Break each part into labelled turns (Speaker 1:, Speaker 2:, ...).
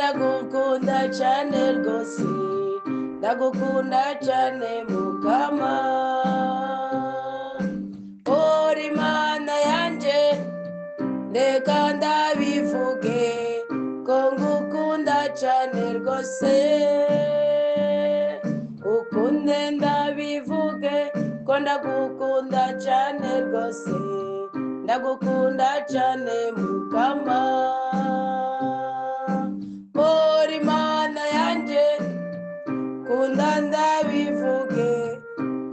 Speaker 1: ndagukunda cyane rwose ndagukunda cyane mukama uri mana yanjye reka ndabivuge ko ngukunda cyane rwose ukunde ndabivuge ko ndagukunda cyane rwose ndagukunda cyane mukama uri mana yanjye kunda ndabivuge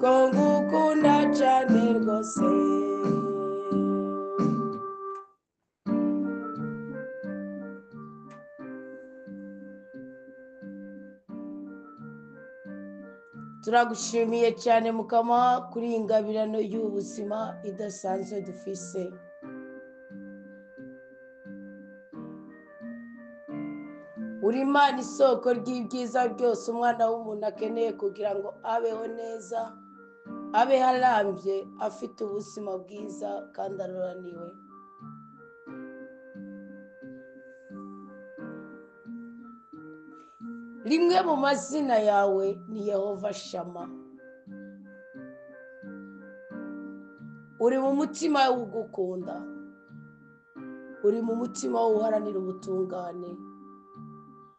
Speaker 1: ko ngukunda cyane rwose turagushimiye cyane mukama kuri iyi ngabirano y'ubuzima idasanzwe dufise uri Imana isoko ry'ibyiza byose umwana w'umuntu akeneye kugira ngo abeho neza abeho arambye afite ubuzima bwiza kandi aroraniwe rimwe mu mazina yawe ni Yehova Shama uri mu mutima w'ugukunda uri mu mutima w'uharanira ubutungane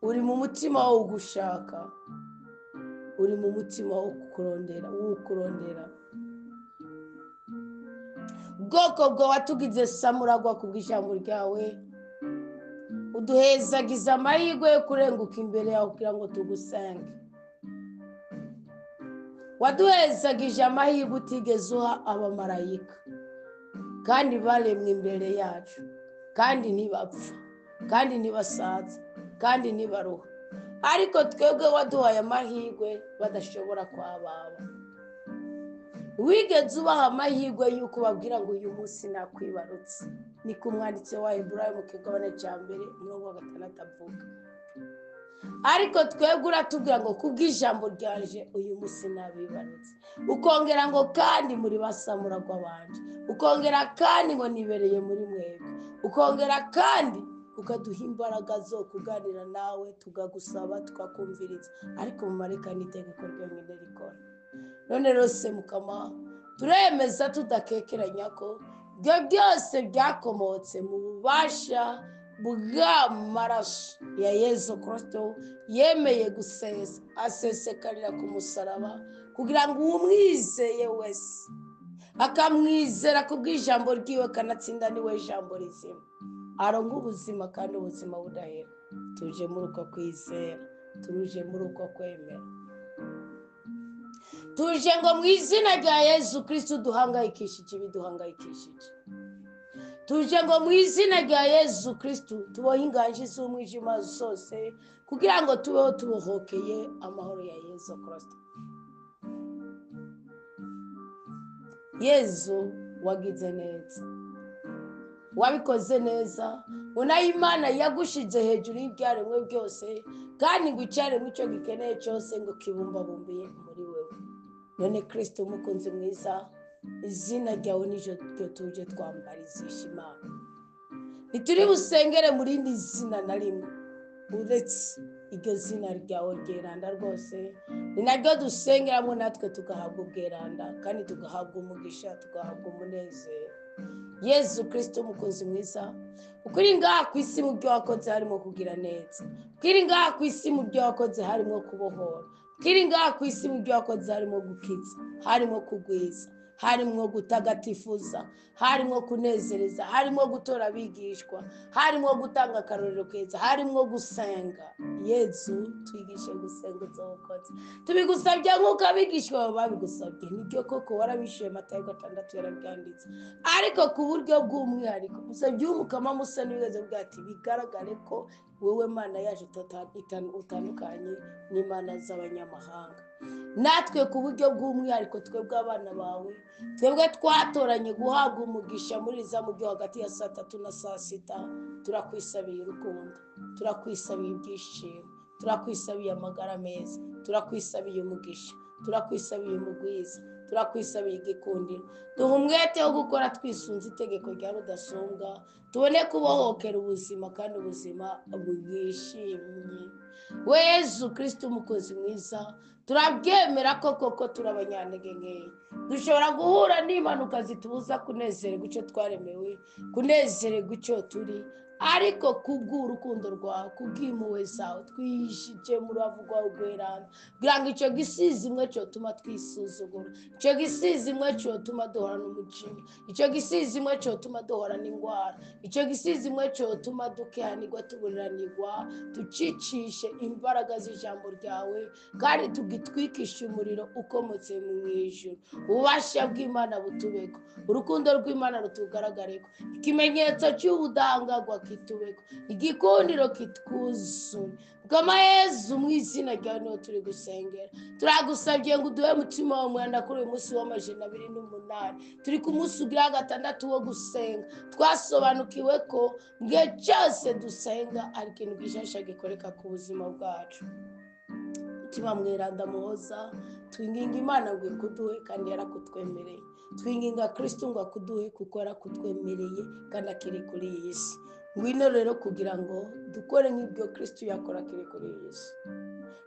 Speaker 1: uri mu mutima wo gushaka uri mu mutima wo kurondera ubwoko bwawe watugize samuragwa ku bw'ijambo ryawe uduhezagiza amahirwe yo kurenguka imbere yawe kugira ngo tugusenge waduhezagije amahirwe utigeze uha abamarayika kandi baremwe imbere yacu kandi ntibapfa kandi ntibasaza kandi ntibaruha ariko twebwe waduhaye amahirwe badashobora kwababa wigeze ubaha amahirwe y'uko babwira ngo uyu munsi nakwibarutse ni ku mwanditsi wa Heburayo mu kigabane cya 1:6 avuga ariko twebwe uratubwira ngo kubw'ijambo ryaje uyu munsi nabibarutse ukongera ngo kandi muri basamuragwa banje ukongera kandi ngo nibereye muri mwebwe ukongera kandi ukaduha imbaraga zo kuganira nawe tugagusaba tukakumviriza ariko mu mareka n'itegeko ryonyine rikora none rose mukama turemeza tudakekeranya ko ibyo byose byakomotse mu bubasha bw'amaraso ya Yesu Kristo yemeye gusesa asesekarira ku musaraba kugira ngo umwizeye wese akamwizera kubw'ijambo ryiwe kanatsinda niwe jambo rizima aronga ubuzima kandi ubuzima budahera tuje muri uko kwizera tuje muri uko kwemera tuje ngo mu izina rya Yesu Kristo duhangayikishije ibiduhangayikishije tuje ngo mu izina rya Yesu Kristo tubohe inganji z'umwijima zose kugira ngo tubeho tubohokeye amahoro ya Yesu Kristo Yesu wagize neza wabikoze neza unaye Imana yagushize hejuru y'ibyaremwe byose kandi ngo icyaremwe icyo gikeneye cyose ngo kibumbabumbiye muri wewe none Kristo umukunzi mwiza izina ryawe nijyo tuje twambarizisha Imana ntituri busengere muri indi zina na rimwe uretse iryo zina ryawe ryeranda rwose ni naryo dusengeramo natwe tugahabwa ubweranda kandi tugahabwa umugisha tugahabwa umunezero Yesu Kristo umukozi mwiza ukuri ngaha ku isi mu byo wakoze harimo kugira neza ukuri ngaha ku isi mu byo wakoze harimo kubohora ukuri ngaha ku isi mu byo wakoze harimo gukiza harimo kugwiza harimo gutagatifuza harimo kunezereza harimo gutora abigishwa harimo gutanga akarorero keza harimo gusenga Yesu twigishe gusenga uzokoze tubigusabye nk'uko abigishwa babigusabye nibyo koko warabishuye Matayo 6 yarabyanditse ariko ku buryo bw'umwihariko musabye umukama musa n'ibibazo bwati bigaragare ko wowe Mana yaje utandukanye n'Imana z'abanyamahanga natwe ku buryo bw'umwihariko twebwe abana bawe twebwe twatoranye guhabwa umugisha muri za mu byo hagati ya 3 na 6 turakwisabiye urukundo turakwisabiye ibyishimo turakwisabiye amagara meza turakwisabiye umugisha turakwisabiye umugwiza turakwisabiye igikundiro, duha umwete wo gukora twisunze itegeko rya rudasumbwa, tubone kubohokera ubuzima kandi ubuzima bwishimye. we Yesu Kristo umukozi mwiza, turabyemera ko koko turi abanyantege nkeya, dushobora guhura n'impanuka zitubuza kunezererwa icyo twaremewe, kunezererwa icyo turi, ariko kubw'urukundo rwawe, kubw'impuhwe zawe twihishije mu rubavu rwawe rwerana, kugira ngo icyo gisizimwe cyotuma twisuzugura, icyo gisizimwe cyotuma duhorana umujinya, icyo gisizimwe cyotuma duhorana indwara, icyo gisizimwe cyotuma dukehanirwa tuburiranirwa, tucicishe imbaraga z'ijambo ryawe, kandi tugitwikishe umuriro ukomotse mu ijuru. Ububasha bw'Imana butubeko, urukundo rw'Imana rutugaragareko, ikimenyetso cy'ubudahangarwa kitubeko, igikundiro kitwuzuye. Mukama Yesu, mu izina ryawe niho turi gusengera, turagusabye ngo uduhe umutima wa mwenda kuri uyu munsi w'28, turi ku munsi ugira 6 wo gusenga. Twasobanukiwe ko mwe cyose dusenga ari ikintu gishasha gikoreka ku buzima bwacu. Mutima mweranda muhoza, twinginga Imana ngo ikuduhe kandi yarakutwemereye, twinginga Kristo ngo akuduhe kuko yarakutwemereye kandi akiri kuri iyi si. Ngwino rero kugira ngo dukore nk'ibyo Kristo yakora akiri kuri iyi si.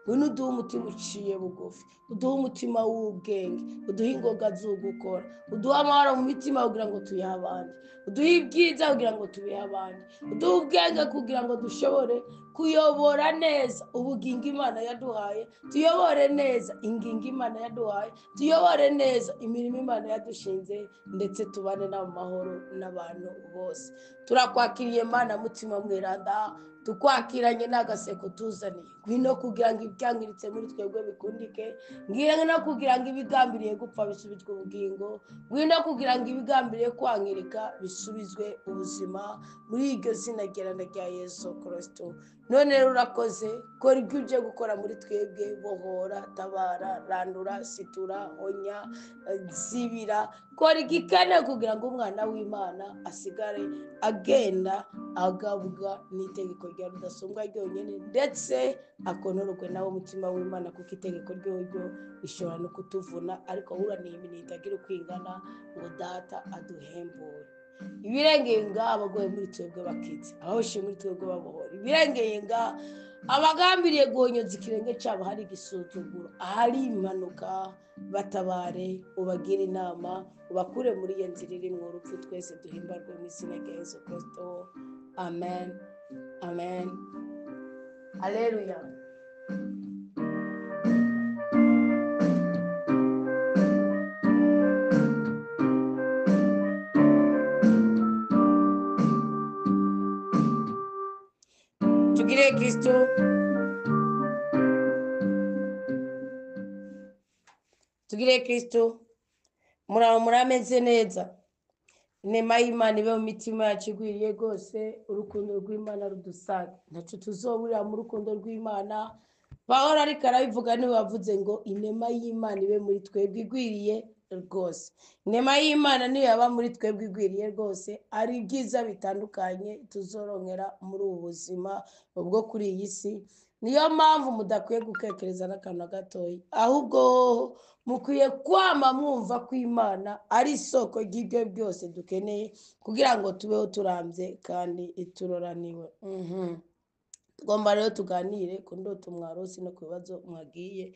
Speaker 1: Ngwino uduhe umutima uciye bugufi, uduhe umutima w'ubwenge, uduhe ingoga z'ugukora, uduhe amahoro mu mitima kugira ngo tuyihe abandi, uduhe ibyiza kugira ngo tubihe abandi, uduhe ubwenge kugira ngo dushobore kuyobora neza ubugingo Imana yaduhaye, tuyobore neza ingingo Imana yaduhaye, tuyobore neza imirimo Imana yadushinze, ndetse tubane n'amahoro n'abantu bose. Turakwakiriye Mana mutima mweranda, tukwakiranye n'agaseko tuzaniye. Ngwino kugira ngo ibyangiritse muri twebwe bikundike, ngwino no kugira ngo ibigambiriye gupfa bisubizwe ubugingo, ngwino kugira ngo ibigambiriye kwangirika bisubizwe ubuzima, muri iryo zina ryeranda rya Yesu Kristo. None rero urakoze, kora ibyo uje gukora muri twebwe, bohora, tabara, randura, situra, onya, zibira, kora igikenewe kugira ngo umwana w'Imana asigare agenda agabwa n'itegeko rya rudasumbwa ryonyine, ndetse akonorwe nawe umutima w'Imana, kuko itegeko ryoryo rishobora no kutuvuna, ariko ahuraniye iminsi itagira uko ingana ngo data aduhembure. Ibirengeye nga abagoye muri twebwe bakize, abahoshe muri twebwe babohora. Ibirengeye nga abagambiriye guhonyoza ikirenge cyabo hari igisuzuguro, ahari impanuka, batabare, ubagire inama, ubakure muri iyo nzira iri mu rupfu. Twese duhimbarwe mu izina rya Yesu Kristo. Amen, amen, haleluya. Tugire Kristo, tugire Kristo. Muraho murameze neza? Inema y'Imana ibe mu mitima yacu igwiriye rwose, urukundo rw'Imana rudusaga. Ntacyo tuzoburira mu rukundo rw'Imana. Pawulo ariko arabivuga, niwe wavuze ngo inema y'Imana ibe muri twebwe igwiriye rwose. Inema y'Imana niyo yaba muri twebwe igwiriye rwose, ari ibyiza bitandukanye tuzoronkera muri ubu buzima bwo kuri iyi si. Niyo mpamvu mudakwiye gukekereza n'akantu na gatoya, ahubwo mukwiye kwama mwumva ko Imana ari isoko ry'ibyo byose dukeneye, kugira ngo tubeho turambye kandi turoraniwe. Tugomba rero tuganire ku ndoto mwarose no ku bibazo mwagiye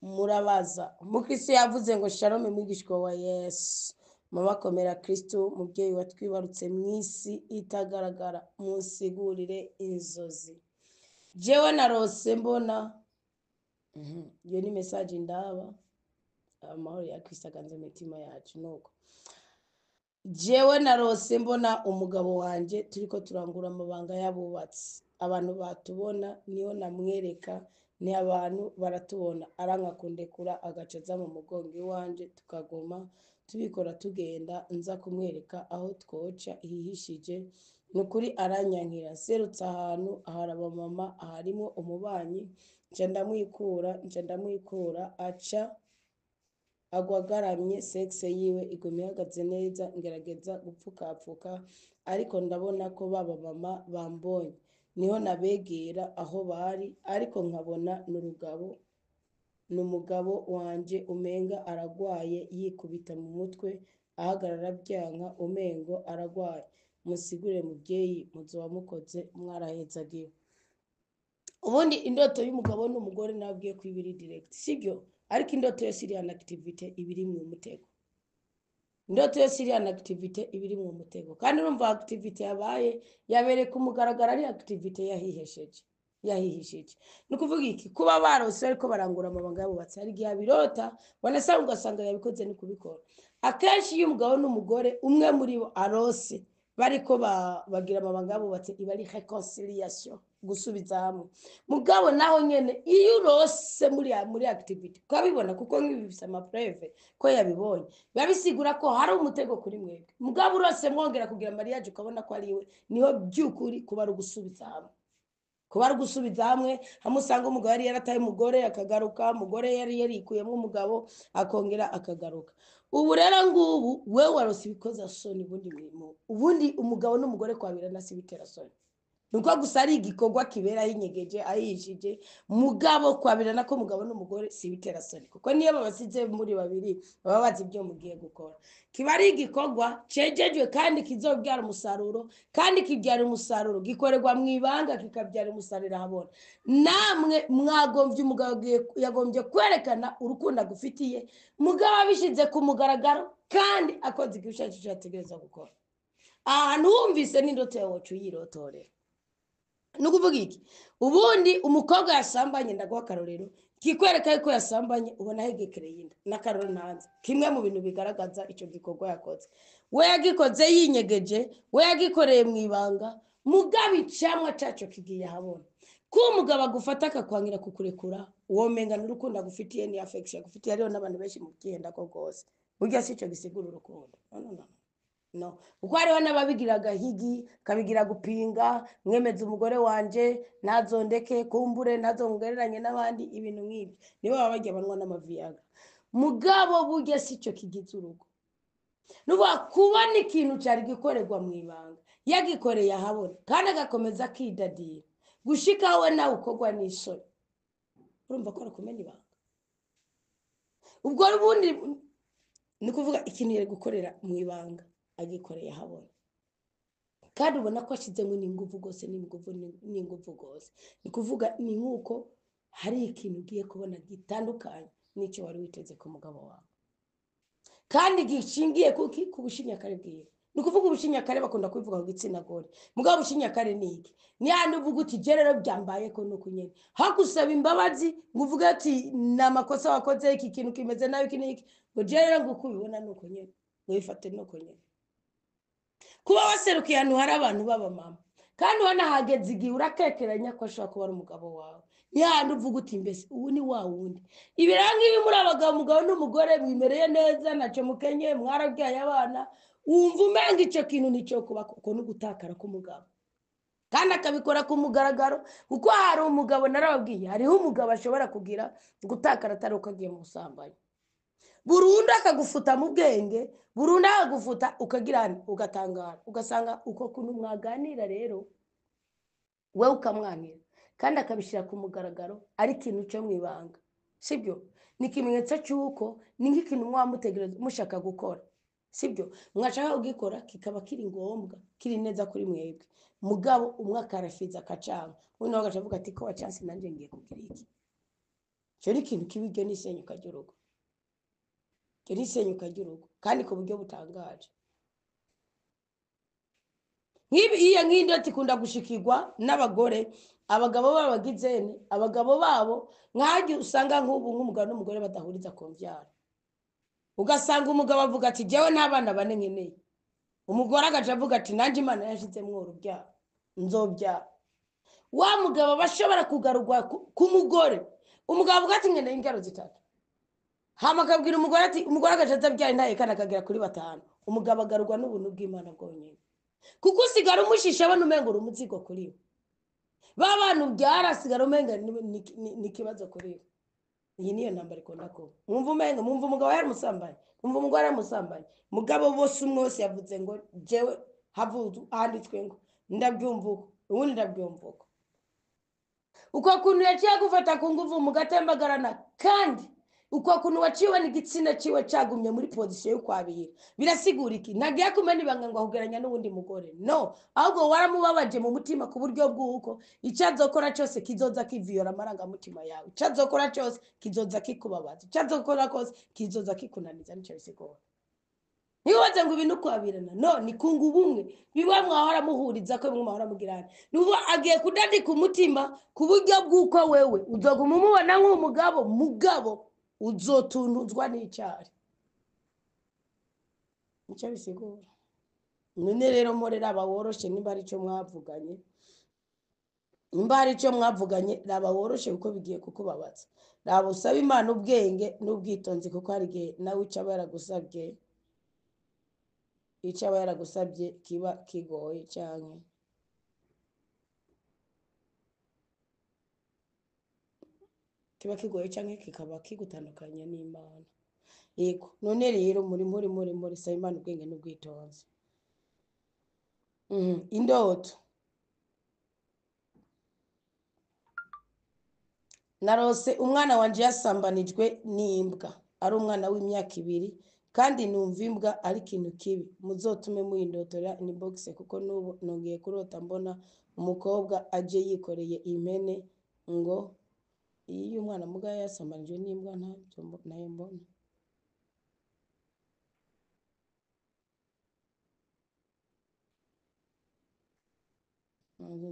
Speaker 1: murabaza. Umukristo yavuze ngo shalom mwigishwa wa Yesu, mama komera Kristo, mubyeyi watwibarutse mu isi itagaragara, munsigurire inzozi. Jewe narose mbona, iyo ni message ndaba, amahoro ya Kristo aganze imitima yacu. Nuko jewe narose mbona umugabo wanje turiko turangura amabanga y'abubatsi, abantu batubona niyo namwereka, ni abantu baratubona, aranka kundekura agacaza mu mugongo iwanje, tukagoma tubikora tugenda, nza kumwereka aho twoca hihishije. Nukuri aranyankira, serutse ahantu aharaba mama, aharimo umubanyi, nca ndamwikura, aca agwagaramye, sexe yiwe iguma ihagaze neza, ngerageza gupfukapfuka, ariko ndabona ko baba mama bambonye. Niho nabegera aho bari, ariko nkabona n'urugabo n'umugabo wanje umenga aragwaye yikubita mu mutwe ahagarara byanka umengo aragwaye musigure mubyeyi muzoba mukoze mwarahezagiwe. Ubundi indoto y'umugabo n'umugore nabwiye ko ibiri direct sibyo, ariko indoto yose iri activity ibiri mu mutego. Indoto yose iri activity ibiri mu mutego, kandi urumva activity yabaye yabereye ku mugaragaro ari activity yahihishije. Nukuvuga iki, kuba barose ariko barangura amabanga yabubatse hari gihe birota wanasanga ugasanga yabikoze ni kubikora. Akenshi iyo umugabo n'umugore umwe muri bo arose bariko bagira amabanga yabubatse iba ari reconciliation, gusubiza hamwe. Mugabo naho nyene iyo urose muri activity ukabibona, kuko nk'ibifise amapreve ko yabibonye biba bisigura ko hari umutego kuri mwebwe. Mugabo urose mwongera kugira mariage ukabona ko ari we, niho by'ukuri kuba ari ugusubiza hamwe. Kuba ari gusubiza hamwe, hamusanga umugabo yari yarataye umugore akagaruka, umugore yari yarikuyemo umugabo akongera akagaruka. Ubu rero ngubu wewe warose ibikoza soni ubundi umugabo n'umugore kwabirana si bitera soni. Nuko gusa ari igikorwa kibera hinyegeje ayishije, mugabo kwabirana ko umugabo n'umugore si bitera soni, kuko niyo babasize muri babiri baba bazi ibyo mugiye gukora. Kiba ari igikorwa cejejwe kandi kizobyara umusaruro, kandi kibyara umusaruro gikorerwa mu ibanga kikabyara umusaruro habona. Namwe mwagombye umugabo yagombye kwerekana urukundo agufitiye, mugabo abishize ku mugaragaro kandi akoze igishashije yategereza gukora. Ahantu wumvise n'indoto yawe uyirotorera. Nukuvuga iki, ubundi umukobwa yasambanye ndaguha akarorero kikwereka yuko yasambanye ubona hegekereye inda n'akaroro ntanze. Kimwe mu bintu bigaragaza icyo gikorwa yakoze, we yagikoze yinyegeje, we yagikoreye mu ibanga, mugabo icamwa caco kigiye habona. Ko umugabo agufata akakwangira kukurekura, uwo menga n'urukundo agufitiye ni affection agufitiye, ariho n'abantu benshi mu kigenda ko gose burya sico gisigura urukundo. No, uko hariho n'ababigira gahigi kabigira gupinga, mwemeza umugore wanje ntazondeke kumbure ntazongereranye n'abandi, ibintu nk'ibyo nibo baba bagiye banwa n'amaviyaga. Mugabo burya sico kigize urugo. Nuba kubona ikintu cyari gikorerwa mu ibanga yagikoreye ahabona kandi agakomeza kidadira gushika we nawe ukogwa n'isoni, urumva ko arakumenya ibanga. Ubwo ubundi ni kuvuga ikintu yari gukorera mu ibanga agikoreye habona, kandi ubona ko ashizemo n'inguvu gose n'inguvu gose. Ni kuvuga ni nkuko hari ikintu ugiye kubona gitandukanye n'icyo wari witeze ku mugabo wawe, kandi gishingiye kuki ku bushinyakare bwiwe. Ni kuvuga ubushinyakare bakunda kubivuga ku gitsina gore, mugabo ubushinyakare ni iki? Ni handi uvuga uti je rero byambaye ko nuko nyene hagusaba imbabazi ngo uvuge ati n'amakosa wakoze iki kintu kimeze nabi iki niki, ngo je rero nguko ubibona nuko nyene ngo bifate nuko nyene. Kuba waserukiye ahantu hari abantu b'abamama kandi wanahageze igihe urakekeranya ko ashobora kuba ari umugabo wawe, yandi uvuga uti mbese ubu ni wa wundi. Ibiranga ibi muri abagabo umugabo n'umugore mwimereye neza ntacyo mukenye mwarabyaye abana, wumva umenga icyo kintu nicyo kuba kuko n'ugutakara k'umugabo, kandi akabikora ku mugaragaro. Kuko hari umugabo narababwiye, hariho umugabo ashobora kugira gutakara atari uko agiye mu busambanyi, burundu akagufuta mu bwenge, burundu akagufuta ukagirana ugatangara ugasanga uko kuntu mwaganira rero we ukamwanira, kandi akabishira ku mugaragaro ari ikintu cyo mwibanga, sibyo? Ni ikimenyetso cy'uko ni nk'ikintu mwamutegereza mushaka gukora, sibyo? Mwashaka kugikora kikaba kiri ngombwa kiri neza kuri mwebwe, mugabo umwe akarafiza akacanga uno agacavuga ati ko wachansi nanje ngiye kugira iki. Cyo ni ikintu kibiryo n'isenyuka ry'urugo, cyo n'isenyuka ry'urugo kandi ku buryo butangaje. Nk'ibi iyo nk'indoti kunda gushikirwa n'abagore, abagabo babagizene, abagabo babo nkaje usanga nk'ubu nk'umugabo n'umugore badahuriza kumvyara, ugasanga umugabo avuga ati jewe n'abana bane nkeneye, umugore agaje avuga ati nanje Imana yashizemwe urubyaro nzobyara. Wa mugabo bashobora kugarurwa ku mugore, umugabo avuga ati nkeneye ingaro zitatu, hama akabwira umugore ati umugore agaje azabyara ntaye kana akagera kuri batanu, umugabo agarurwa n'ubuntu bw'Imana bwonyene, kuko usigara umushisha abana umenga uri umuzigo kuri we. Babantu byarasigara umenga ni kibazo kuri we. Iyi niyo ntambara ikunda kuba. Mwumva umenga mwumva umugabo yari musambanye, mwumva umugore yari musambanye, mugabo bose umwe wose yavuze ngo jewe havuzu handitswe ngo ndabyumvuko ubundi ndabyumvuko. uko kuntu yaciye gufata ku nguvu mugatembagarana kandi uko kuntu waciwe n'igitsina ciwe cagumye muri position yo kwabira birasigura iki ntagiye kumena ibanga ngo ahugeranya n'ubundi mugore no ahubwo waramubabaje mu mutima ku buryo bw'uko icyo azokora cyose kizoza kiviyora amarangamutima yawe icyo azokora cyose kizoza kikubabaza icyo azokora kose kizoza kikunaniza nicyo bisigura ntiwaze ngo ibintu kwabirana no ni kunga ubumwe biba mwahora muhuriza ko bimwe mwahora mugirana nubu agiye kudadika umutima ku buryo bw'uko wewe uzoguma umubona nk'umugabo uzotunuzwa n'icyari nicyo bisigura none rero morera abaworoshe nimba ari cyo mwavuganye raba woroshe kuko bigiye kukubabaza raba usaba Imana ubwenge n'ubwitonzi kuko hari igihe nawe icaba yaragusabye kiba kigoye cyane kikaba kigutandukanya n'Imana yego none rero muri saba Imana ubwenge n'ubwitonzi indoto narose umwana wanje yasambanijwe n'imbwa ari umwana w'imyaka 2 kandi numva imbwa ari ikintu kibi muzotume muhindotora inbox kuko nubu nongeye kurota mbona umukobwa aje yikoreye impene ngo iyo umwana muga yasambanijwe n'imbwa nayo mbona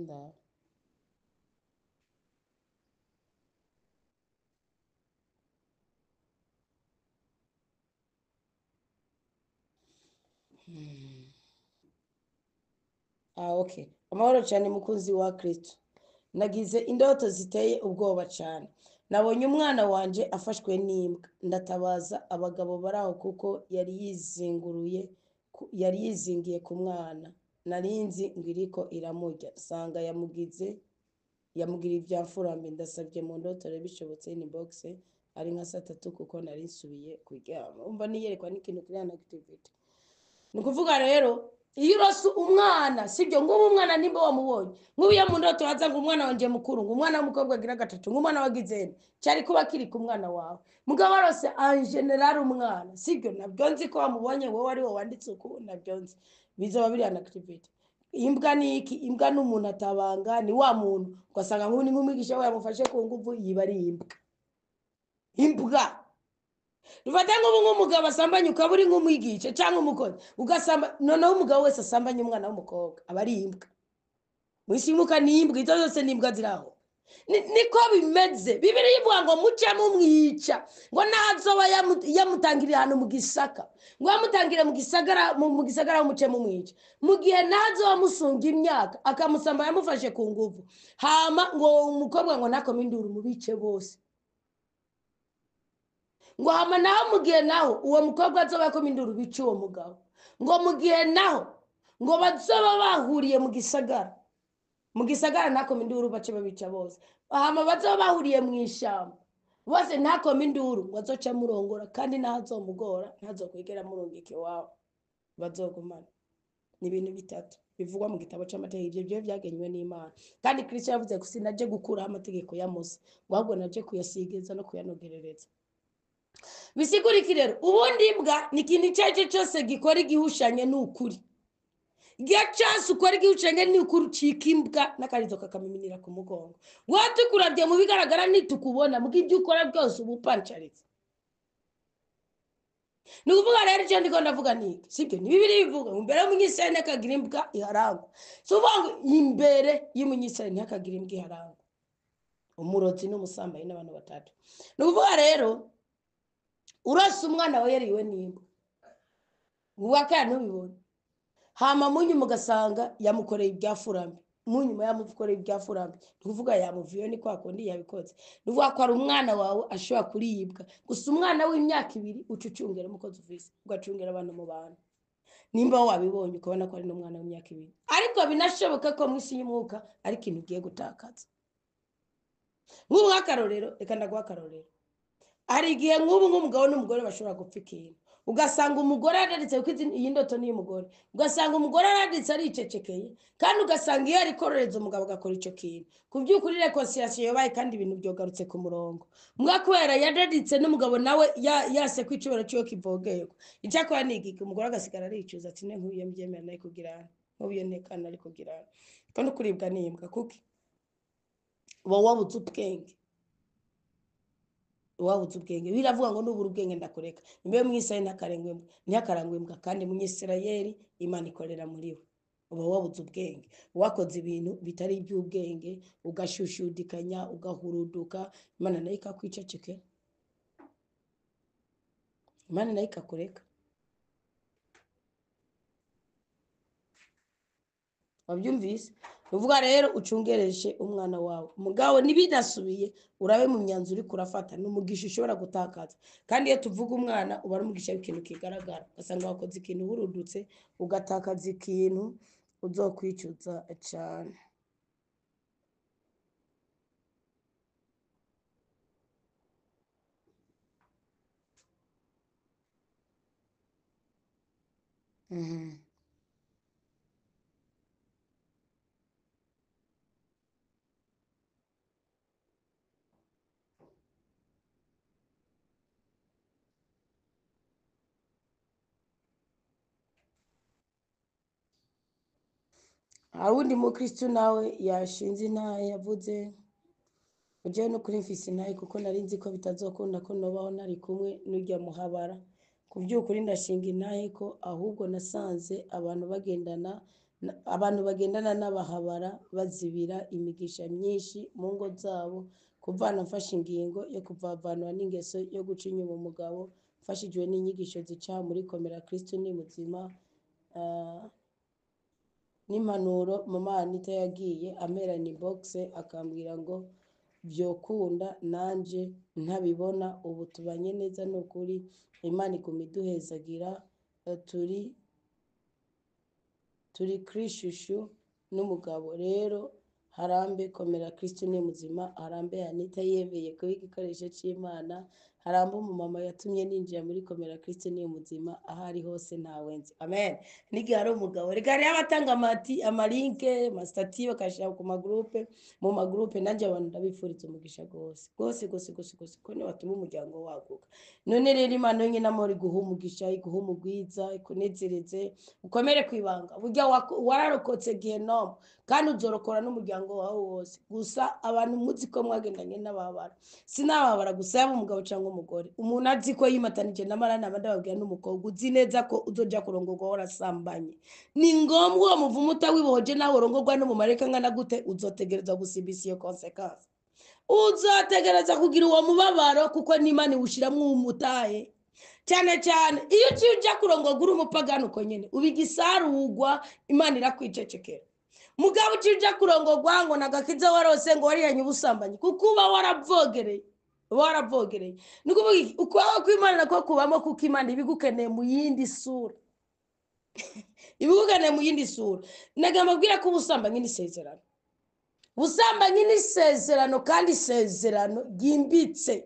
Speaker 1: nda okay amahoro cyane mukunzi wa Kristo nagize indoto ziteye ubwoba cyane nabonye umwana wanje afashwe n'imbwa ndatabaza abagabo baraho kuko yari yizingiye ku mwana narinzi ngiriko iramurya sanga yamugira ibyamfurambi ndasabye mu ndotore bishobotse inbox ari nka 3 kuko nari nsubiye kuryama umva niyerekwa n'ikintu kiri na activity nukuvuga rero iyo urose umwana sibyo ngubu umwana nimba wamubonye ngubu ya mu ndoto haza ngo umwana wanje mukuru ngo umwana w'umukobwa agira gatatu ngo umwana wagizene cyari kuba kiri ku mwana wawe mugabo warose en general umwana sibyo nabyo nzi ko wamubonye wowe ari wo wanditse uko nabyo nzi bizoba biri na activity imbwa niki imbwa n'umuntu atabanga ni wa muntu ugasanga nk'ubu nk'umwigisha we yamufashe ku nguvu yiba ari imbwa Rufata nk'umugabo asambanye ukaburi nk'umwigisha cyangwa umukozi ugasamba noneho umugabo wese asambanye umwana w'umukobwa aba ari imbwa mwishimuka ni imbwa izo zose ni imbwa ziraho niko bimeze Bibiliya ivuga ngo muce mumwica ngo nazoba yamutangirira hano mu gisaka ngo yamutangire mu gisagara muce mumwica mu gihe nazoba musunga imyaka akamusamba yamufashe ku nguvu hama ngo umukobwa ngo nakome induru mu bice bose ngo hama naho mu gihe naho uwo mukobwa azoba yakoma induru bice uwo mugabo ngo mu gihe naho ngo bazoba bahuriye mu gisagara nakoma induru bace babica bose hama bazoba bahuriye mu ishyamba bose nakoma induru ngo azoca murongora kandi naho azomugora ntazokwigera murungike wawe bazogumana ni ibintu bitatu bivugwa mu gitabo cy'amategeko ibyo byagenywe n'Imana kandi Kristo yavuze ko sinaje gukuraho amategeko ya Mose ngo ahubwo naje kuyasigeza no kuyanogerereza bisigura iki rero ubundi imbwa ni ikintu icyo ari cyo cyose gikora igihushanye n'ukuri igihe cyose ukora igihushanye n'ukuri ucika imbwa n'akarizo kakamiminira ku mugongo watukurabye mu bigaragara nitukubona mu ibyo ukora byose ubu pancaritse ni ukuvuga rero icyo ndiko ndavuga niki sibyo ni Bibiliya bivuga imbere y'umunyisirayeli ntihakagira imbwa iharangwa si ukuvuga ngo imbere y'umunyisirayeli ntihakagira imbwa iharangwa umurozi n'umusambanyi n'abantu batatu ni ukuvuga rero urose umwana we yariwe n'imbwa wubaka ntubibone hama munyuma ugasanga yamukoreye ibyafurambi munyuma yamukoreye ibyafurambi ni ukuvuga yamuviyo ni kwa kundi yabikoze ni ukuvuga ko ari umwana wawe ashobora kuribwa gusa umwana w'imyaka 2 ucucungera umukozi ufise ugacungera abantu mu bantu nimba wabibonye ukabona ko ari n'umwana w'imyaka 2 ariko binashoboka ko mu isi y'umwuka ari ikintu ugiye gutakaza nk'ubu nk'akarorero reka ndaguha akarorero hari igihe nk'ubu nk'umugabo n'umugore bashobora gupfa ikintu ugasanga umugore araditse kuko iyi ndoto ni iy'umugore, ugasanga umugore araditse aricecekeye, kandi ugasanga iyo ari kororeza umugabo agakora icyo kintu, ku by'ukuri reconciliation yabaye kandi ibintu byogarutse ku murongo. Mbwa kubera yadaditse n'umugabo nawe yase ko icubero cyo kivogerwa, icyakora ni igiki, umugore agasigara aricuza ati ne nk'uyo mbyemera nari kugirana, nk'uyo ntekana ari kugirana, kandi kuribwa n'imbwa kuki uba wabuze ubwenge. Wabuze ubwenge biravuga ngo nubura ubwenge ndakureka, imbe mwisaye ntakarangwe imbwa, kandi mu Isirayeli Imana ikorera muri we. Uba wabuze ubwenge, wakoze ibintu bitari iby'ubwenge, ugashushudikanya, ugahuruduka, Imana nayo ikakwicecekera, Imana nayo ikakureka. Wabyumvise? Uvuga rero ucungereje umwana wawe, umugabo nibidasubiye urabe mu myanzuro uri kurafata, n'umugisha ushobora gutakaza. Kandi iyo tuvuga umwana uba ari umugisha w'ikintu kigaragara, ugasanga wakoze ikintu urudutse ugatakaza ikintu uzokwicuza cyane. Awundi mukristo nawe yashinze intahe yavuze ugiye no kuri mfise intahe kuko nari nzi ko bitazokunda ko nobaho nari kumwe n'urya muhabara. Ku by'ukuri ndashinga intahe ko ahubwo nasanze abantu bagendana n'abahabara bazibira imigisha myinshi mu ngo zabo, kuvana mfashe ingingo yo kuvavanwa n'ingeso yo guca inyuma umugabo, mfashijwe n'inyigisho zica muri Komera Kristo ni muzima, n'impanuro mama Anita yagiye amerana inbox akambwira ngo byokunda nanje ntabibona, ubu tubanye neza n'ukuri, Imana iguma iduhezagira, turi krishushu n'umugabo rero harambe Komera Kristo ni muzima, harambe Anita yemeye kuba igikoresho cy'Imana, harambe umumama yatumye ninjira muri Komera Kristo ni muzima, ahari hose ntawenzi. Amen. N'igihe ari umugabo reka rero abatanga amalinke masitati bakashira ku mu magroupe nanjye abantu ndabifuriza umugisha gose ko ni watuma umuryango waguka. None rero Imana yonyine amori guha umugisha, iguha umugwiza, ikunezereze, ukomere kwibanga. Burya wararokotse Gehinomu kandi uzorokora n'umuryango wawe wose. Gusa abantu muzi ko mwagendanye n'ababara, sinababara gusa yaba umugabo cyangwa umugore, umuntu azi ko yimatanije n'amarana abandababwira n'umukobwa uzi neza ko uzoja kurongorwa warasambanye, ni ngombwa uwo muvumo utawibohoje nawe urongorwa n'umumarayika ngana gute, uzotegereza gusibisa iyo consequence, uzotegereza kugira uwo mubabaro, kuko n'Imana iwushiramwo umutahe cyane cyane. Iyo uciye uja kurongorwa uri umupagani uko nyene ubigisarugwa, Imana irakwicecekera. Mugabo uciye uja kurongorwa ngo nagakiza warose ngo warihanye ubusambanyi, kuko uba waravogereye ni kuvuga ukwaho kw'Imana nako kubamo, kuko Imana ibigukeneye mu yindi sura ibigukeneye mu yindi sura. Nagamba bwira ko ubusambanyi ni isezerano, ubusambanyi ni isezerano, kandi isezerano ryimbitse.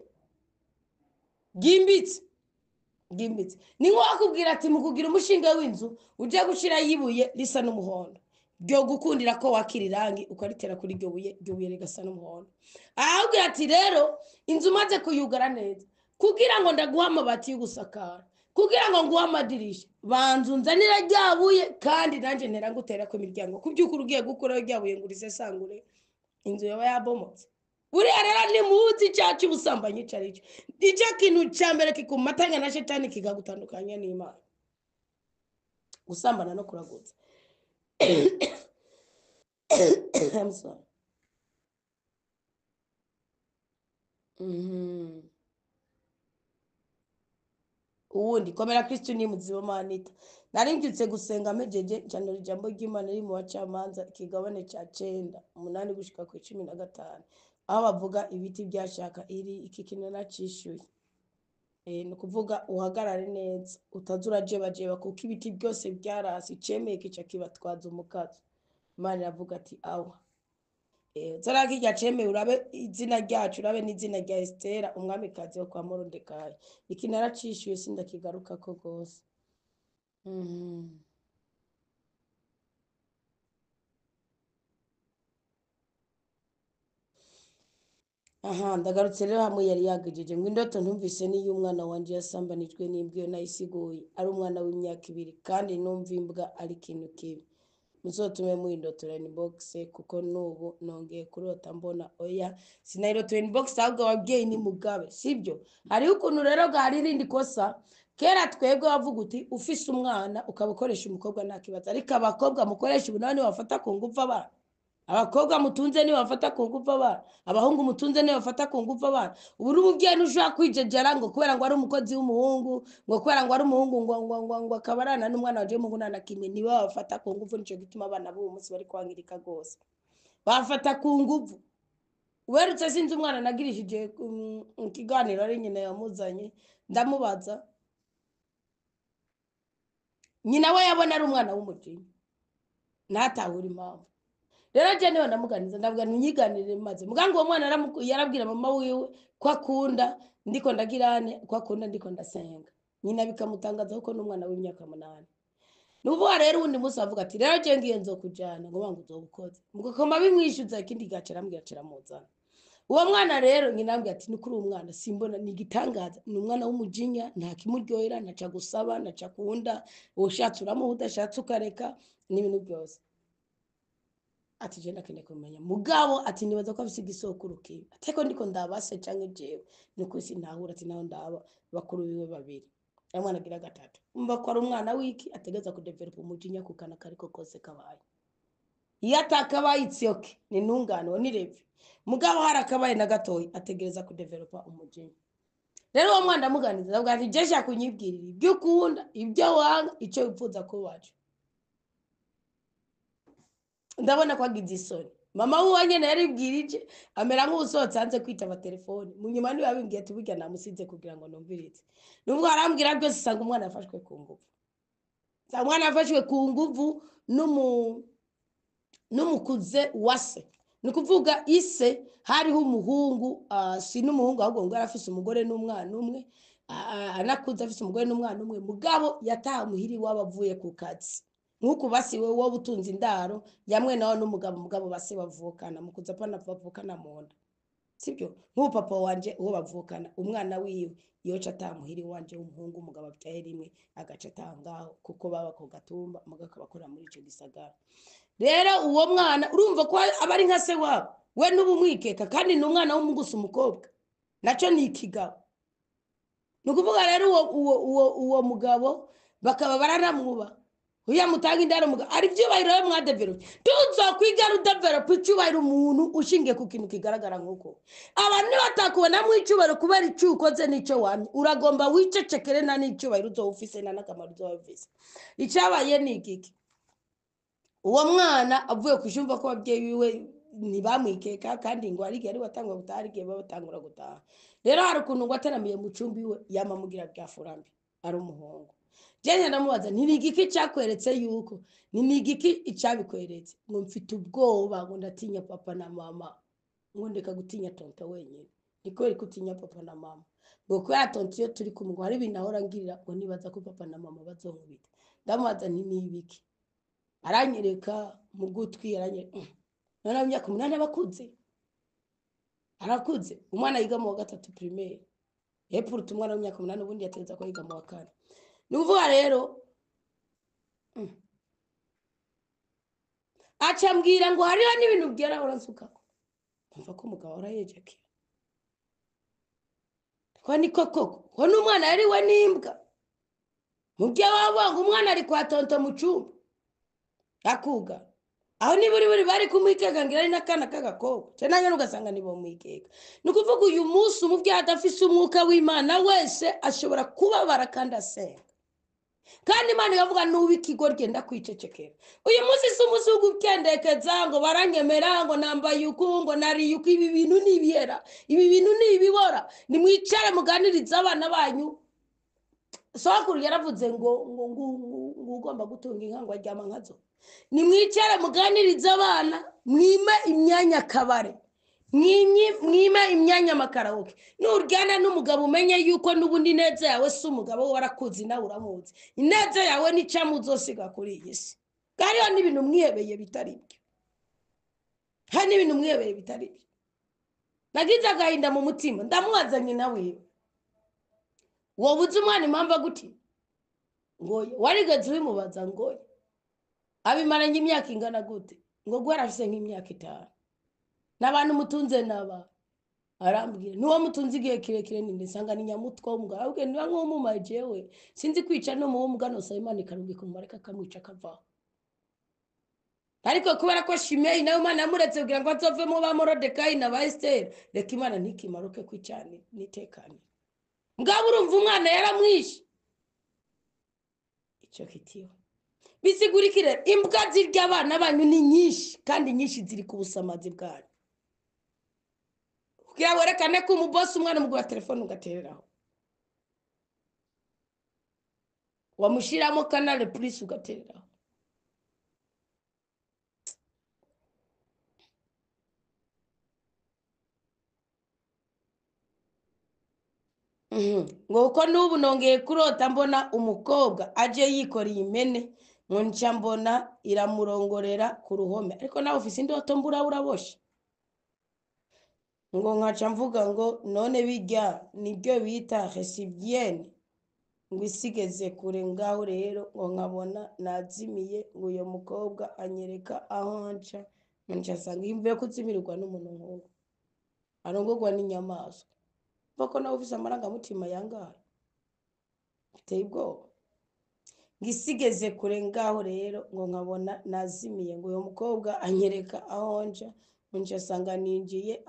Speaker 1: Ni nko wakubwira ati mu kugira umushinga w'inzu uje gushira yibuye risa n'umuhondo, byo gukundira ko wakira irangi ukaritera kuri iryo buye rigasa n'umuhondo. Ahubwo ati rero inzu maze kuyugara neza, kugira ngo ndaguha amabati y'ugusakara, kugira ngo nguha amadirisha, banzu nzanira ryabuye, kandi nanjye ntera ngutera ku miryango. Ku by'ukuri ugiye gukuraho ryabuye ngo urisesangure, inzu yaba yabomotse. Buriya rero ni muzi cyacu ubusambanyi carico, icyo kintu cya mbere kikumatanya na shetani kikagutandukanya n'Imana, gusambana no kuragutsa. I'm sorry. Uwundi Komera Kristo ni muzima Anita, nari mbyutse gusenga mejeje ncanura ijambo ry'Imana riri mu Bacamanza ikigabane cya 9:8 gushika ku 15, aho bavuga ibiti byashaka iki kintu nacishuye. Ni kuvuga uhagarare neza utazura jeba kuko ibiti byose byarasi cemeye kica kibatwaza umukazo. Imana iravuga ati awa zara kijya ceme urabe izina ryacu urabe n'izina rya Estera umwamikazi wo kwa Moridekayi iki naracishuye sindakigaruka ko gose aha ndagarutse rero hamwe yari yagejeje ngo indoto ntumvise niyo umwana wanje yasambanijwe n'imbwiyo nayisiguye ari umwana w'imyaka 2 kandi numva imbwa ari ikintu kibi muzotume mu indoto inbox kuko nubu nongeye kurota mbona oya sinayiroto inbox ahubwo ababyeyi ni mugabe sibyo hari ukuntu rero gari rindi kosa kera twebwe bavuga uti ufise umwana ukabukoresha umukobwa nakibaza ariko abakobwa mukoresha ubunani bafata ku ngufu abana abakobwa mutunze ni bafata ku ngufu abana abahungu mutunze ni bafata ku ngufu abana uburi umubyeyi nushaka kwijejera ngo kubera ngo ari umukozi w'umuhungu ngo kubera ngo ari umuhungu ngo akabarana n'umwana waje mu gunana kimwe ni bafata ku ngufu nico gituma abana b'uwo munsi bari kwangirika gose bafata ku ngufu werutse sinzi umwana nagirishije ikiganiro ari nyina yamuzanye ndamubaza nyina we yabona ari umwana w'umujinya natahura impamvu rero je niho ndamuganiza ndavuga nyiganire maze mugango uwo mwana yarabwira mama wiwe ko akunda ndiko ndagirane ko akunda ndiko ndasenga nyina bikamutangaza ko n'umwana w'imyaka 8 nuvuga rero undi musi avuga ati rero je ngiye nzokujana ngo bangu uzobukoze mugakoma bimwishyuza ikindi gacera mbwira muzana uwo mwana rero nyina ambwira ati nukuri umwana simbona nigitangaza ni umwana w'umujinya nta kimuryohera naca gusaba naca kunda ushatse uramuha udashatse ukareka n'ibintu byose ati je nakene kumenya mugabo ati nibaza ko afise igisokuru kibi ateko ndiko ndabase canke jewe nuko sintahura ati naho ndaba bakuru biwe babiri amwana agira gatatu umva ko ari umwana wiki ategeza ku develop umujinya kukana kariko kose kabaye yatakabaye itsioke ni ntungano ni revi mugabo harakabaye na gatoyi ategereza ku develop umujinya rero uwo mwana muganiza avuga ati je shaka kunyibwirira ibyo ukunda ibyo wanga ico wipfuza ko wacu ndabona kwa gidisoni mama wanye naribwirije amera nk'usotse hanze kwitaba telefone munyuma ni babimbwiye ati burya namusize kugira ngo numvirize nubwo arambwira byose sanga umwana yafashwe ku nguvu sanga umwana yafashwe ku nguvu n'umukuze wase nikuvuga ise hariho umuhungu si n'umuhungu ahubwo ngo arafise umugore n'umwana umwe anakuze afise umugore n'umwana umwe mugabo yataha muhiri wabavuye ku kazi nkuko basiwe wo butunzi indaro yamwe nawo n'umugabo base bavukana mukuza pana bavukana munda sibyo nkuko papa wanje uwo bavukana umwana wiwe yoca atamuhiri wanje w'umuhungu umugabo abyaye rimwe agaca atangaho kuko baba ko gatumba mugaka bakora muri ico gisagara rero uwo mwana urumva ko abari nka se wabo we n'ubumwikeka kandi n'umwana w'umugusa umukobwa naco ni ikigabo nukuvuga rero uwo mugabo bakaba bararamwuba uya mutanga indaro muga ari byubahiro yo mwa develop tuzokwiga rudevelop cyubahiro umuntu ushingiye ku kintu kigaragara nkuko abantu batakubona mu icubahiro kubera icukoze nico wamye uragomba wicecekere na n'icubahiro uzofise na nakamaro uzofise icabaye ni igiki uwo mwana avuye kushumva ko ababyeyi biwe ntibamwikeka kandi ngo ari gari batangwa gutari gihe batangura gutaha rero hari ukuntu ngo ateramiye mu cumbi we yamamugira bya furambi ari umuhungu Jenya ndamubaza nigiki cyakweretse yuko nigiki icabikweretse ngo mfite ubwoba ngo ndatinya papa na mama ngo ndeka gutinya tonto wenyine niko kutinya papa na mama ngo kwa tonto yo turi kumwe hari binahora ngirira ngo nibaza ko papa na mama bazonkubita ndamubaza nibiki aranyereka mu gutwi aranyereka none myaka 8 bakuze arakuze umwana yiga mu 3 primaire hepfo umwana w'imyaka 8 ubundi yategeza ko yiga mu 4 nuvuga rero acambwira ngo hariho n'ibintu byera uransukako umva ko umugabo arayejekira ko niko koko ko n'umwana yari we n'imbwa mubye wabanga umwana ari kwa tonto mu cyumba akuga aho niburi bari kumwikeka ngira ari nakana kagakobwa cyo nange ugasanga nibo mwikeka nukuvuga uyu munsi umubye adafise umwuka w'Imana wese ashobora kubabara kandi asenga kandi Imana yavuga n'ubikigo genda kwicecekera uyu munsi sumuzi ugukendekeza ngo baranyemera ngo nambaye ukungo nari yuko ibi bintu nibiyera ibi bintu nibibora nimwicare muganiriza abana banyu sokuru yaravuze ngo ugomba gutunga inka ngo aryama nkazo. Nimwicare muganirize abana, mwime imyanya kabare, mwime imyanya makaraoke. Nuryana n'umugabo umenye yuko n'ubundi neza yawe si umugabo warakuzi nawe uramuzi. Ineza yawe ni camuzosiga kuri iyi si. Kariyo n'ibintu mwihebeye bitari byo. Hani ibintu mwihebeye bitari byo. Nagize agahinda mu mutima ndamuwazanye nawe. Wobuze umwana impamvu aguti ngoye warigeze ubimubaza ngoye abimaranye imyaka ingana gute ngo gwera afise nk'imyaka 5 n'abantu mutunze naba arambwira nuwo mutunze igihe kirekire ninde sanga ni nyamutwa w'umugabo ahubwo niba nk'umumaye jewe sinzi kwica no mu mugano Simon karungi kumureka kamwica kava. Ariko kubera ko Shimei nawe Imana yamuretse kugira ngo azovemo ba Morodekayi na ba Esther, reka Imana ntikimaruke kwicane nitekane. Mugabo urumva umwana yaramwishe. Icyo kitiyo bisigurikire imbwa zirya abana banyu ni nyinshi kandi nyinshi ziri ku busamazi bwanyu. Kugira werekane ko umuboss umwana mugura telefone ugatereraho, wamushiramo Canal Plus ugatereraho. Ngo uko n'ubu nongeye kurota mbona umukobwa aje yikoreye impene, ngo nca mbona iramurongorera ku ruhome. Ariko nawe ufise indoto mbura uraboshe. Ngo nkaca mvuga ngo none bijya nibyo bita recipienne, ngo isigeze kure ngaho rero ngo nkabona nazimiye, ngo uyo mukobwa anyereka aho nca, nca sanga imvuye kuzimirwa n'umuntu nk'uwo arongorwa n'inyamaswa. Bako nawe ufise amarangamutima yangahe biteye ubwoba. Ngisigeze kure ngaho rero ngo nkabona nazimiye, ngo uyo mukobwa anyereka aho nca, nca sanga ninjiye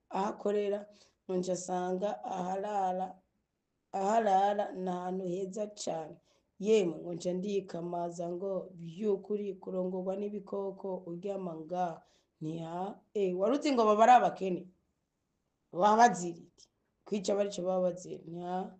Speaker 1: ahakorera, nca sanga aharara n'ahantu heza cyane. Yemwe ngo nca ndikamaza ngo by'ukuri kurongorwa n'ibikoko uryama nga ntiha waruzi ngo baba ari abakene babaziriki kwica barico babazira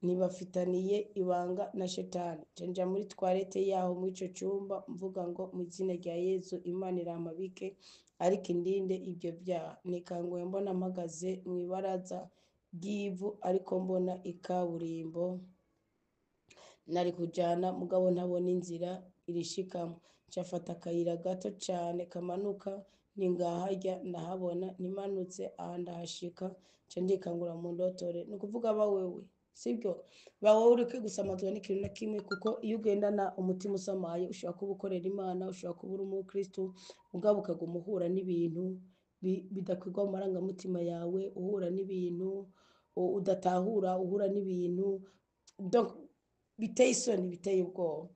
Speaker 1: ntibafitaniye ibanga na shetani. Nja muri toilette yaho mu ico cyumba mvuga ngo mu izina rya Yesu Imana iramabike ariko indinde ibyo byaha. Nikanguye mbona mpagaze mu ibaraza ry'ivu ariko mbona ikaburimbo nari kujana mugabo ntabona inzira irishikamo. Nshafata akayira gato cyane kamanuka ningaharya ndahabona, nimanutse aha ndahashika nca ndikangura mu ndotore. Nukuvuga ba wewe sibyo ba wowe ureke gusamazwa n'ikintu na kimwe, kuko iyo ugendana umutima usamaye ushobora kuba ukorera Imana, ushobora kuba uri umukristo mugabo ukaguma uhura n'ibintu bidakwirwa mu marangamutima yawe, uhura n'ibintu udatahura, uhura n'ibintu donc biteye isoni biteye ubwoba.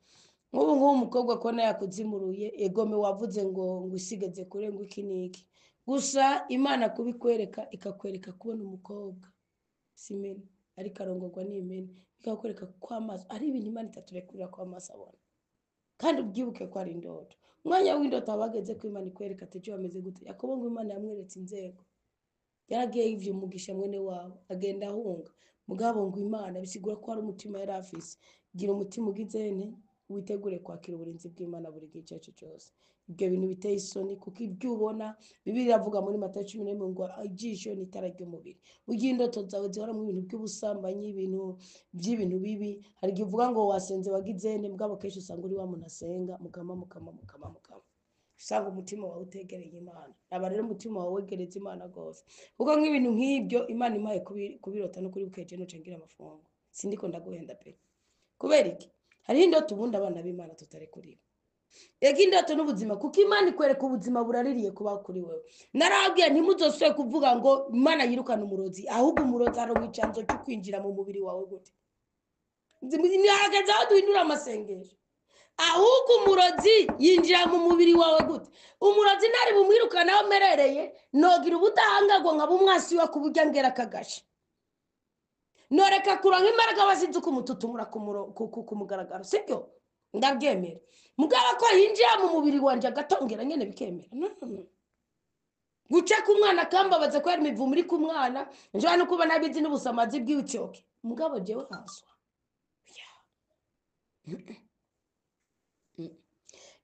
Speaker 1: Nk'ubu umukobwa kona yakuzimuruye egome wavuze ngo isigeze kure ngo iki niki, gusa Imana kubikwereka ikakwereka kubona umukobwa simene ariko arongorwa n'imene, ikakwereka ko amaso ari ibintu Imana itaturekurira ko amaso abona. Kandi ubyibuke ko ari indoto, umwanya w'indoto abageze ko Imana ikwereka ati cyo ameze gute. Yakobo ngo Imana yamweretse inzego, yaragiye ivyo umugisha mwene wabo agenda ahunga, mugabo ngo Imana bisigura ko ari umutima yari afise. Gira umutima ugizene witegure kwakira uburinzi bw'Imana buri gihe cyose. Ibyo bintu biteye isoni kuko ibyo ubona Bibiliya avuga muri Matayo 11 ngo ijisho n'itara ry'umubiri. Ugiye indoto zawe zihora mu bintu by'ubusambanyi, ibintu by'ibintu bibi, hari gihe uvuga ngo wasenze wagizene mugabo kenshi usanga uri wa muntu asenga mukama usanga umutima wawe utegereye Imana. Aba rero umutima wawe wegereza Imana gose, kuko nk'ibintu nk'ibyo Imana imaye kubirota no kuri bukeje no cengira amafungo sindiko ndaguhenda pe. Kubera iki hari indoto ubundi abana b'Imana tutari kuri ega indoto n'ubuzima, kuko Imana ikwereka ubuzima buraririye kuba kuri wewe. Narabwiye ntimuzoswe kuvuga ngo Imana yirukana umurozi, ahubwo umurozi ari wicanzo cyo kwinjira mu mubiri wawe gute. Nihagaze aho duhindura amasengesho, ahubwo umurozi yinjira mu mubiri wawe gute. Umurozi ntari bumwirukana aho merereye, nogira ubutahangagwa nka bumwasi wa kuburya ngera kagasha, noreka kuranka imbaraga basize kumututumura kumugaragaro sibyo ndabyemera. Mugaba ko yinjira mu mubiri wanje agatongera nyene bikemera guca ku mwana kambabaza ko yari mivu muri ku mwana njana no kuba nabizi n'ubusamazi bw'icyoke mugabo jewe haswa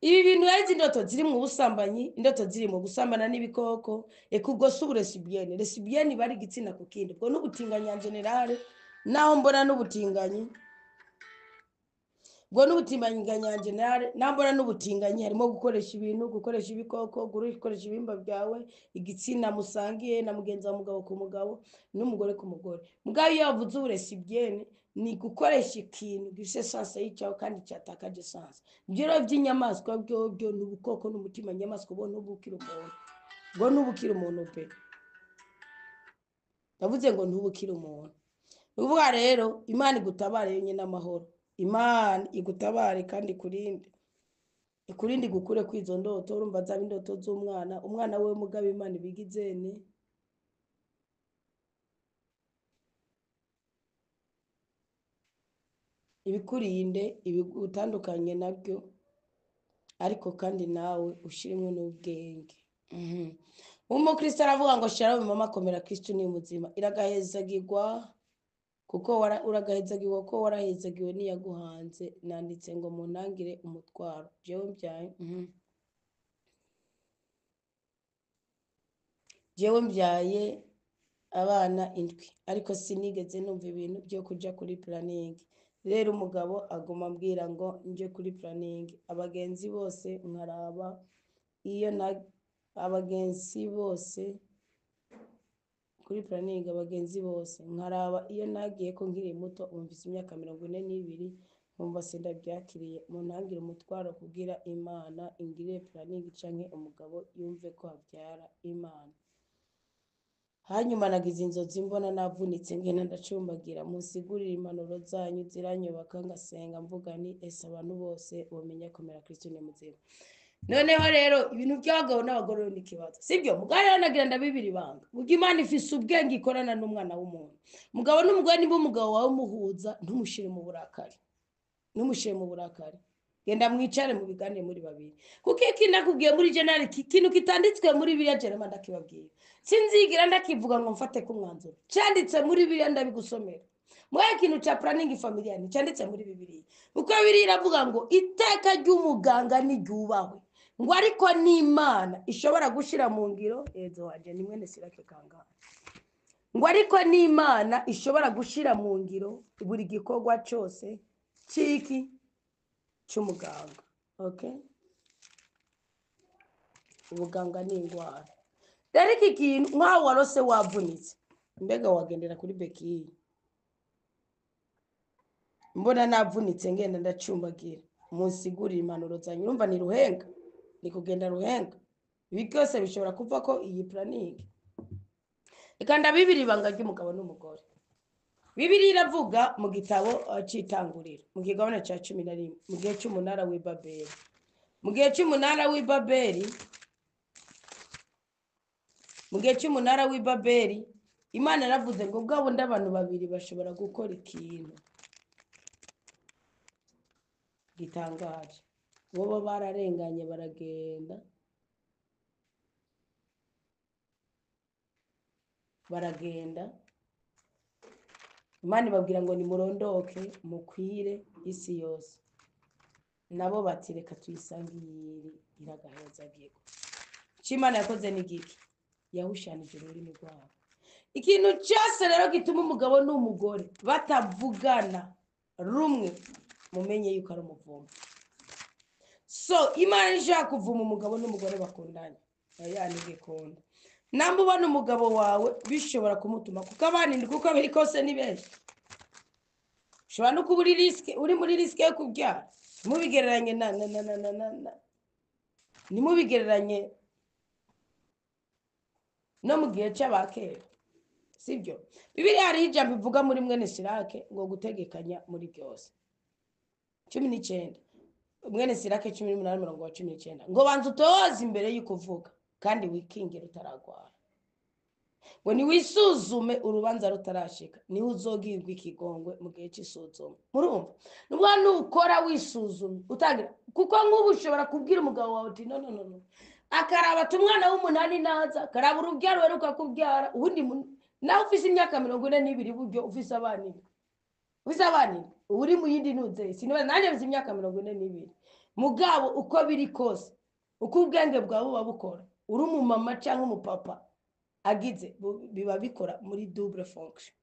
Speaker 1: ibi bintu yazi indoto ziri mu busambanyi, indoto ziri mu gusambana n'ibikoko, ekugosa uburesibiyene, resibiyene bari igitsina ku kindi, ubwo n'ubutinganyi en generale, naho mbona n'ubutinganyi, ubwo n'ubutinganyi en generale, naho mbona n'ubutinganyi harimo gukoresha ibintu, gukoresha ibikoko, gukoresha ibimba byawe, igitsina musangiye na mugenzi wa mugabo ku mugabo n'umugore ku mugore. Mugabo iyo yavuze uburesibiyene ni gukoresha ikintu gifite sanse y'icyaho kandi cyatakaje sanse. Ibyo rero by'inyamaswa byo ni ubukoko n'umutima nyamaswa ubona ubukira umuntu, ubwo n'ubukira umuntu pe, yavuze ngo ntubukire umuntu. Uvuga rero Imana igutabare yonyine amahoro, Imana igutabare kandi ikurinde gukure kwizo ndoto. Urumva zaba indoto umwana we mugabo Imana ibigizene, ibikurinde ibigutandukanye nabyo, ariko kandi nawe ushirimo n'ubwenge. Umukristo aravuga ngo shalom mama komera, Kristo ni muzima, iragahezagirwa kuko uragahezagirwa ko warahezagiwe niyaguhanze. Nanditse ngo muntangire umutwaro jewe mbyaye abana 7 ariko sinigeze numva ibintu byo kuja kuri planning. Rero umugabo aguma ambwira ngo nje kuri planning, abagenzi bose nkaraba iyo abagenzi bose kuri planning, abagenzi bose nkaraba iyo nagiye ko nkiri muto, umvise imyaka 42 nkumva sindabyakiriye. Muntangire umutwaro kugira Imana ingire planning canke umugabo yumve ko abyara Imana. Hanyuma nagize inzozi mbona navunitse ngena ndacumbagira, musigurira impanuro zanyu ziranyubaka, ngasenga mvuga ni ese abantu bose bomenya komera, Kristo ni muzima. Noneho rero ibintu by'abagabo n'abagore ni kibazo, sibyo? Mugabo nagira ndabibiri banga, burya Imana ifise ubwenge ikorana n'umwana w'umuntu. Mugabo n'umugore niba umugabo wawe muhuza, ntumushire mu burakari, ntumushire mu burakari, genda mwicare mu biganire muri babiri, kuko iki nakubwiye muri general ikintu kitanditswe muri Bibiliya Jerema ndakibabwiye, sinzigira ndakivuga ngo mfate ku mwanzuro, cyanditse muri Bibiliya ndabigusomera. Mwe ikintu cya planning familia ni cyanditse muri Bibiliya, uko Bibiliya iravuga ngo iteka ry'umuganga n'iryubahwe, ngo ariko n'Imana ishobora gushira mu ngiro ezo waje ni mwene Sirake kangana, ngo ariko n'Imana ishobora gushira mu ngiro buri gikorwa cyose ciki cy'umuganga. Okay, ubuganga ni ingwara. Rero iki kintu nkaho warose wavunitse, mbega wagendera kuri Beki, mbona navunitse ngenda ndacumbagira, musigurira impanuro zanyu. Urumva ni ruhenga, ni kugenda ruhenga, ibi byose bishobora kuva ko iyi planning. Reka ndabibiri ibanga ry'umugabo n'umugore. Bibiliya iravuga mu gitabo cy'Itanguriro mu kigabane cya 11 mu gihe cy'umunara w'i Babeli, mu gihe cy'umunara w'i Babeli, mu gihe cy'umunara w'i Babeli, Imana yaravuze ngo ubwabo ndabantu babiri bashobora gukora ikintu gitangaje. Bo bararenganye baragenda Imana ibabwira ngo nimurondoke mukwire isi yose, nabo bati reka tuyisangire iragahezagirwa. Imana yakoze n'igiki, yahushanije ururimi rwabo. Ikintu cyose rero gituma umugabo n'umugore batavugana rumwe, mumenye yuko ari umuvumo. So Imana ishaka kuvuma umugabo n'umugore bakundanye, yanigikunda. Namba ubona umugabo wawe bishobora kumutuma kuko abanindi kuko biri kose ni benshi, ushobora no kuba uri muri riske yo kubyara. Mubigereranye nimubigereranye no mu gihe cy'abakera, sibyo? Bibiliya hari ijambo bivuga muri mwene Sirake ngo gutegekanya muri byose 19, mwene Sirake 18:19, ngo banza utoze imbere y'ukuvuga kandi wikingire utaragwara, ngo ni wisuzume urubanza rutarashika, ni uzogirwa ikigongwe mu gihe cy'isuzuma. Murumva nubwo nukora wisuzume utagira, kuko nk'ubu ushobora kubwira umugabo wawe uti no akaraba umwana w'umunani naza karaba urubyaro weruka kubyara, ubundi nawe ufise imyaka 42 buryo ufise abana uri mu yindi nuze, siniba nanjye mfise imyaka 42. mugabo uko biri kose uko ubwenge bwawe buba bukora uri umumama cyangwa umupapa agize biba bikora muri double fonction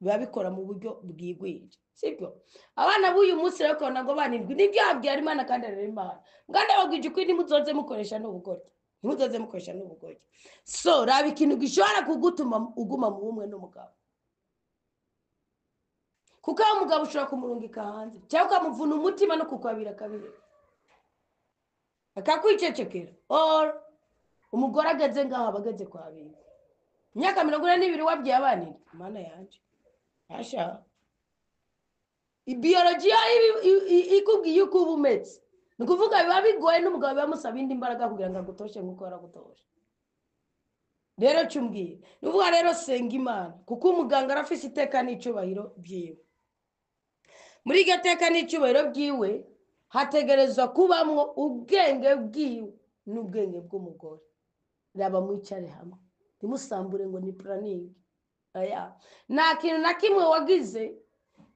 Speaker 1: biba bikora mu buryo bwigwije sibyo abana b'uyu munsi rero kubona ngo banirwi nibyo yabyara Imana kandi arera Imana nganda bagwije uko muzoze mukoresha n'ubugoryi ntimuzoze mukoresha n'ubugoryi so raba ikintu gishobora kugutuma uguma mu bumwe n'umugabo kuko aho umugabo ushobora kumurungika hanze cyangwa ukamuvuna umutima no kukwabira kabiri akakwicecekera or umugore ageze ngaho abageze kwa bintu imyaka 42 wabwiye abana Imana yanje asha ibiology ikubwiye uko ubumetse nukuvuga biba bigoye n'umugabo bibamusaba indi imbaraga kugira ngo agutoshe nkuko aragutosha rero cyumbwiye nuvuga rero senga Imana kuko umuganga arafise iteka n'icubahiro byiwe muri iryo teka n'icubahiro byiwe hategerezwa kubamwo ubwenge bwiwe n'ubwenge bw'umugore raba mwicare hamwe ntimusambure ngo ni planning aya nta kintu na kimwe wagize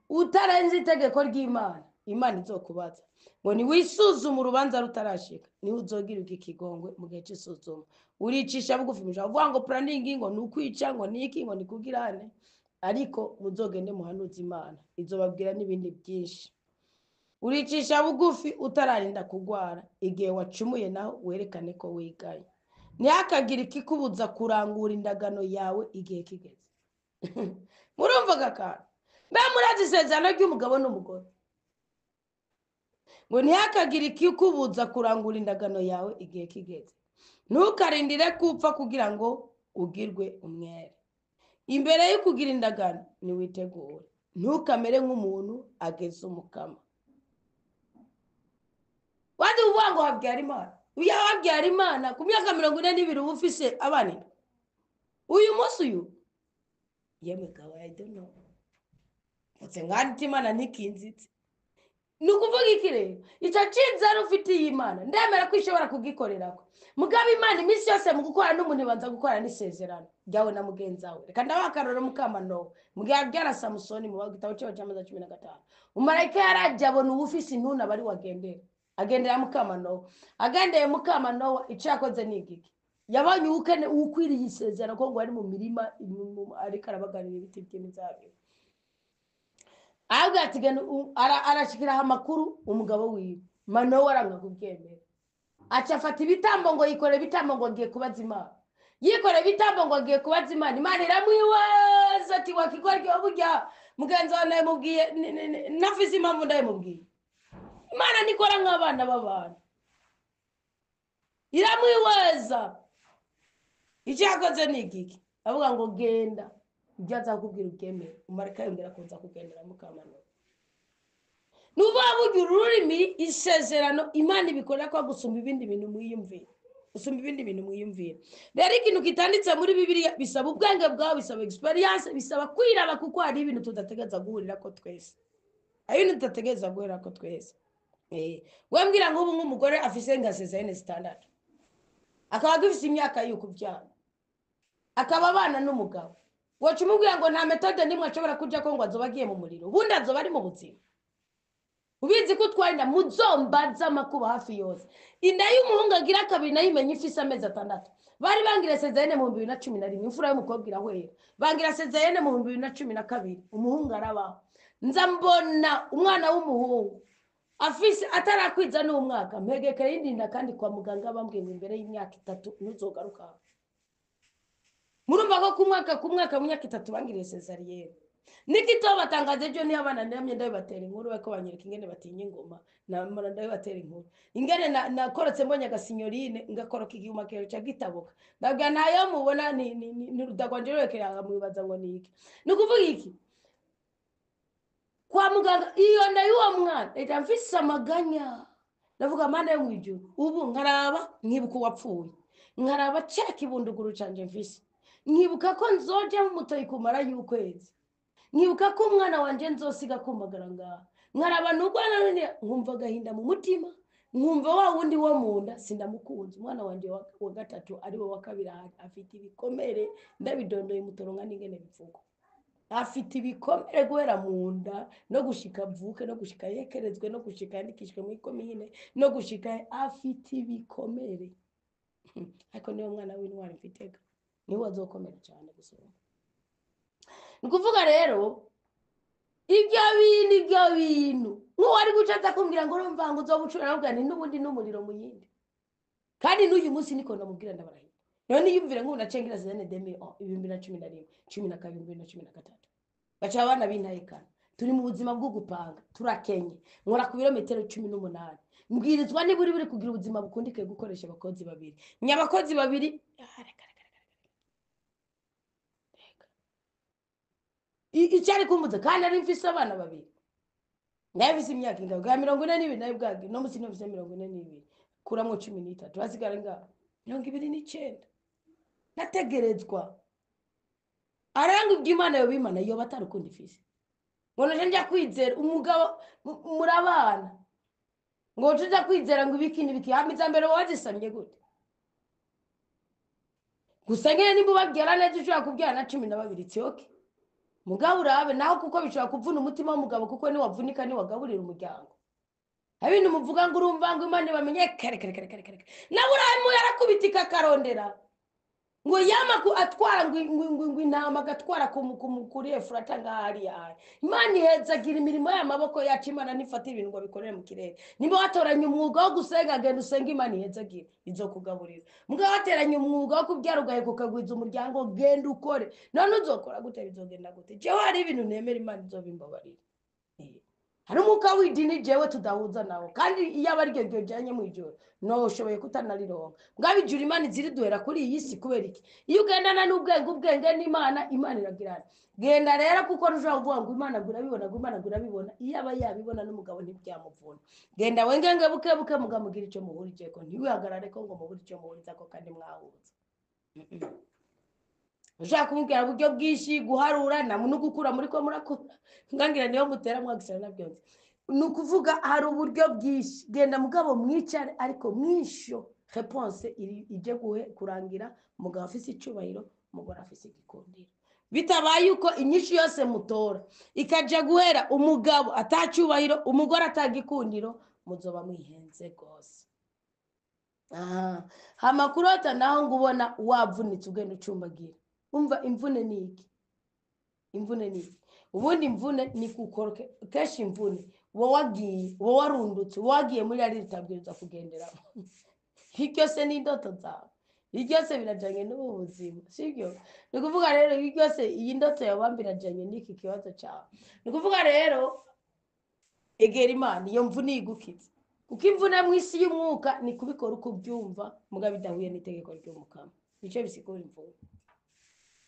Speaker 1: utarenze itegeko ry'Imana Imana izokubaza ngo ni wisuzume urubanza rutarashika ni uzogira ikigongwe mu gihe cy'isuzuma uricisha bugufi muja uvuga ngo planning ngo nukwica ngo niki ngo nikugirane ariko muzogende muhanuza Imana izobabwira n'ibindi byinshi uricisha bugufi utararinda kugwara igihe wacumuye naho werekane ko wigaye ntihakagira ikikubuza kurangura indagano yawe igihe kigeze murumva gakara mbe murazi isezerano ry'umugabo n'umugore ngo ntihakagira ikikubuza kurangura indagano yawe igihe kigeze ntukarindire kupfa kugira ngo ugirwe umwere imbere yo kugira indagano niwitegure ntukamere nk'umuntu ageze umukama wadi uvuga ngo habyara Imana uya wabyara Imana ku myaka 42 uba ufise abana uyu munsi uyu yemwe gawa I don't know utse ngandi Imana ntikinzitse nukuvuga iki rero itacinze ari ufitiye Imana ndemera ko ishobora kugikorerako mugabo Imana iminsi yose mu gukora n'umuntu banza gukora n'isezerano ryawe na mugenzi wawe reka ndabakarora mukamano mugihe byara Samusoni mu gitabo cyo cyamaza 15 umarayika yarajya abona ubufisi ntuna bari wagendera agendera mukamano agendeye mukamano icyakoze n'igiki yabanye ukene ukwiriye isezerano ko ngo ari mu mirima ari karabaganira ibiti by'imizabibu ahubwo atigene arashikira amakuru umugabo wiwe Manowa aranga kubyemera acafata ibitambo ngo yikore ibitambo ngo agiye kubaza Imana yikore ibitambo ngo agiye kubaza Imana Imana iramwiwaza ati wakigoryo burya mugenzi wa naye mubwiye nafise impamvu ndaye mubwiye Imana nikora nk'abana b'abantu iramwiwaza icyakoze n'igiki avuga ngo genda ibyo azakubwira ubyemere umarika yongera kuza kugendera mukamano nuba bugira ururimi isezerano Imana ibikorera ko gusumba ibindi bintu mwiyumvira usumba ibindi bintu mwiyumvira rero ikintu kitanditse muri Bibiliya bisaba ubwenge bwawe bisaba experience bisaba kwiraba kuko hari ibintu tudategeza guhurira ko twese ayo tudategeza guhurira ko twese wembwira ngo ubu nk'umugore afise ngasezerane standard akaba gifise imyaka yuko byana akaba abana n'umugabo wacumubwira ngo nta metode nimwe ashobora kujya ko ngo azobagiye mu muriro ubundi azoba ari mu buzima ubizi ko twarinda muzombaza amakuba hafi yose inda y'umuhungu agira kabiri nayo imenye ifise amezi 6 bari bangira sezerane mu 2011 imfura y'umukobwa irahwera bangira sezerane mu 2012 umuhungu arabaho nza mbona umwana w'umuhungu afise atarakwiza n'umwaka mpegekere yindinda kandi kwa muganga bambwiye ngo imbere y'imyaka 3 ntuzogaruka murumva ko ku mwaka mu myaka 3 bangiriye cesarienne nikito batangaze ejo ni abana ndamye ndaye batera inkuru bako banyereka ingene batinye ingoma namara ndaye batera inkuru ingene nakorotse mbonye agasinyorine ngakoroka igihuma kero cya gitabuka ndabwa nayo mubona ni rudagwanje rekera mwibaza ngo niki nukuvuga iki kwa muganga iyo ndaye uwo mwana eta mfise amaganya ndavuga mana yo mwijuru ubu nkaraba nkibuka wapfuye nkaraba cyaka ibunduguru canje mfise nkibuka ko nzoje mu mutoyi kumara y'ukwezi nkibuka ko umwana wanje nzosiga kumagara ngaha nkaraba n'ubwana none nkumva gahinda mu mutima nkumva wa wundi wo munda sindamukunze umwana wanje wa gatatu ari we wa kabiri afite ibikomere ndabidondoye mutoronga n'ingene bipfuko afite ibikomere guhera mu nda no gushika avuke no gushika yekerezwe no gushika yandikishwe muri komine no gushika afite ibikomere ariko niyo mwana w'intwari mfitega niwe azokomera cyane gusoma. Ni kuvuga rero ibyo bintu nk'uwari gucaza kumbwira ngo urumva ngo uzobucura ahubwo ni n'ubundi n'umuriro mu yindi kandi n'uyu munsi niko ndamubwira ndabarahiye. None yumvire ngo unacengera zene demi 2011 12 bacha abana bintayekana turi mu buzima bwo gupanga turakenye nkora ku birometero 18 mbwirizwa niba uri kugira ubuzima bukundike gukoresha abakozi babiri nyabakozi babiri icyari kumbuza kandi ari mfise abana babiri nabise imyaka ingaho ga 42 nayo bwagi no musi no 42 kuramwo 13 basigara ngaho 29 nategerezwa aranga iby'Imana yo bimana yo batarukundi ifise ngo naje njya kwizera umugabo murabana ngo tuza kwizera ngo ibikindi biki hamiza mbere wazisamye gute gusengera nimba bagira neza ushaka kubyara na 12 tyoke mugabo urabe naho kuko bishobora kuvuna umutima w'umugabo kuko ni wavunika ni wagaburira umuryango abintu muvuga ngo urumva ngo Imana bamenye kare na Burahamu yarakubitika karondera ngo yama atwara ngo intama gatwara kuri Efurata ngahari yawe Imana ihezagira imirimo y'amaboko yacu Imana nifata ibintu ngo bikorere mu kirere nimba watoranye umwuga wo gusenga genda usenga Imana ihezagira izokugaburira mugabo wateranye umwuga wo kubyara ugaheka ukagwiza umuryango genda ukore none uzokora gute bizogenda gute jewe hari ibintu nemera Imana izobimbabarira hari umuka w'idini jewe tudahuza nawo kandi iyo abari ryo janye mu ijoro no ushoboye kutanarironka ngabi juri Imana ziri duhera kuri iyi si kubera iki iyo ugendana n'ubwenge n'Imana iragirana genda rero kuko ruja kuvuga ngo Imana gurabibona iyo aba yabibona n'umugabo ntibyamuvuna genda wengenge buke mugamugira icyo muhurije ko ntiwihagarare ko ngo muhurije icyo muhuriza ko kandi mwahuza ushaka kumubwira uburyo bwishi guharura na no gukura muri ko murakura ngangira niyo mutera mwagisana nabyonze nukuvuga hari uburyo bwishi genda mugabo mwicare ariko mwisho réponse ije kurangira mugabo afise icubahiro mugora afise igikundiro bitabaye uko inyishu yose mutora ikaje guhera umugabo atacubahiro umugore atagikundiro muzoba mwihenze gose. Hamakurota naho ngubona wavunitse ugenda ucumbagira umva imvune niki ubundi imvune ni kukoroke keshi imvune wagiye warundutse wagiye muri ari ritabwiriza kugendera hiryo se n'indoto zawe hiryo se birajanye n'ubuzima sibyo ni kuvuga rero hiryo se iyi ndoto yabambirajanye n'iki kibazo cyawe ni kuvuga rero egera Imana iyo mvune igukiza kuko imvune mu isi y'umwuka ni kubikora uko byumva muga bidahuye n'itegeko ry'umukama bice bisigura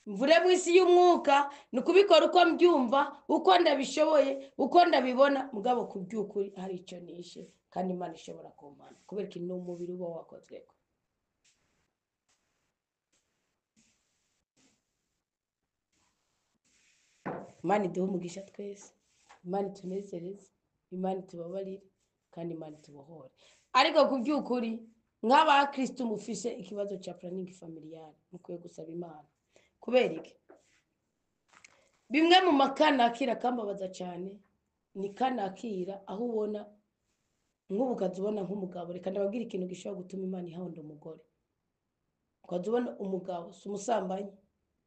Speaker 1: imvune mu isi y'umwuka ni kubikora uko mbyumva uko ndabishoboye uko ndabibona mugabo kubyukuri hari icyo nishe kandi Imana ishobora kumpana kubera ko ni umubiri uba wakozweko. Imana iduhe umugisha twese Imana tunezereze Imana tubabarire kandi Imana tubohore ariko kubyukuri nk'abakristo mufise ikibazo cya planning familial mukwiye gusaba Imana kubera iki bimwe mu makanakira kambabaza cyane ni kanakira aho ubona nk'ubukazi ubona nk'umugabo reka ndababwira ikintu gishobora gutuma Imana ihonda umugore ukaza ubona umugabo si umusambanyi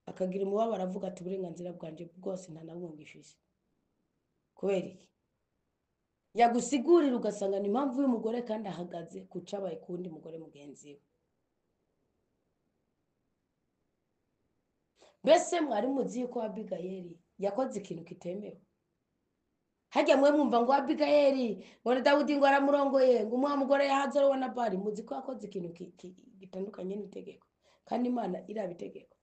Speaker 1: akagira umubabaro avuga ati uburenganzira bwanje bwose nta nabungifise kubera iki yagusigurira ugasanga ni impamvu y'umugore kandi ahagaze kucabaye kundi mugore mugenzi we. Bese mwari muzi yuko Abigayeli yakoze ikintu kitemewe hajya mwe mwumva ngo Abigayeli ngo Dawudi ngo aramurongoye ngo umwa mugore yahaze ari wa Nabali muzi ko yakoze ikintu gitandukanye n'itegeko kandi Imana irabitegeko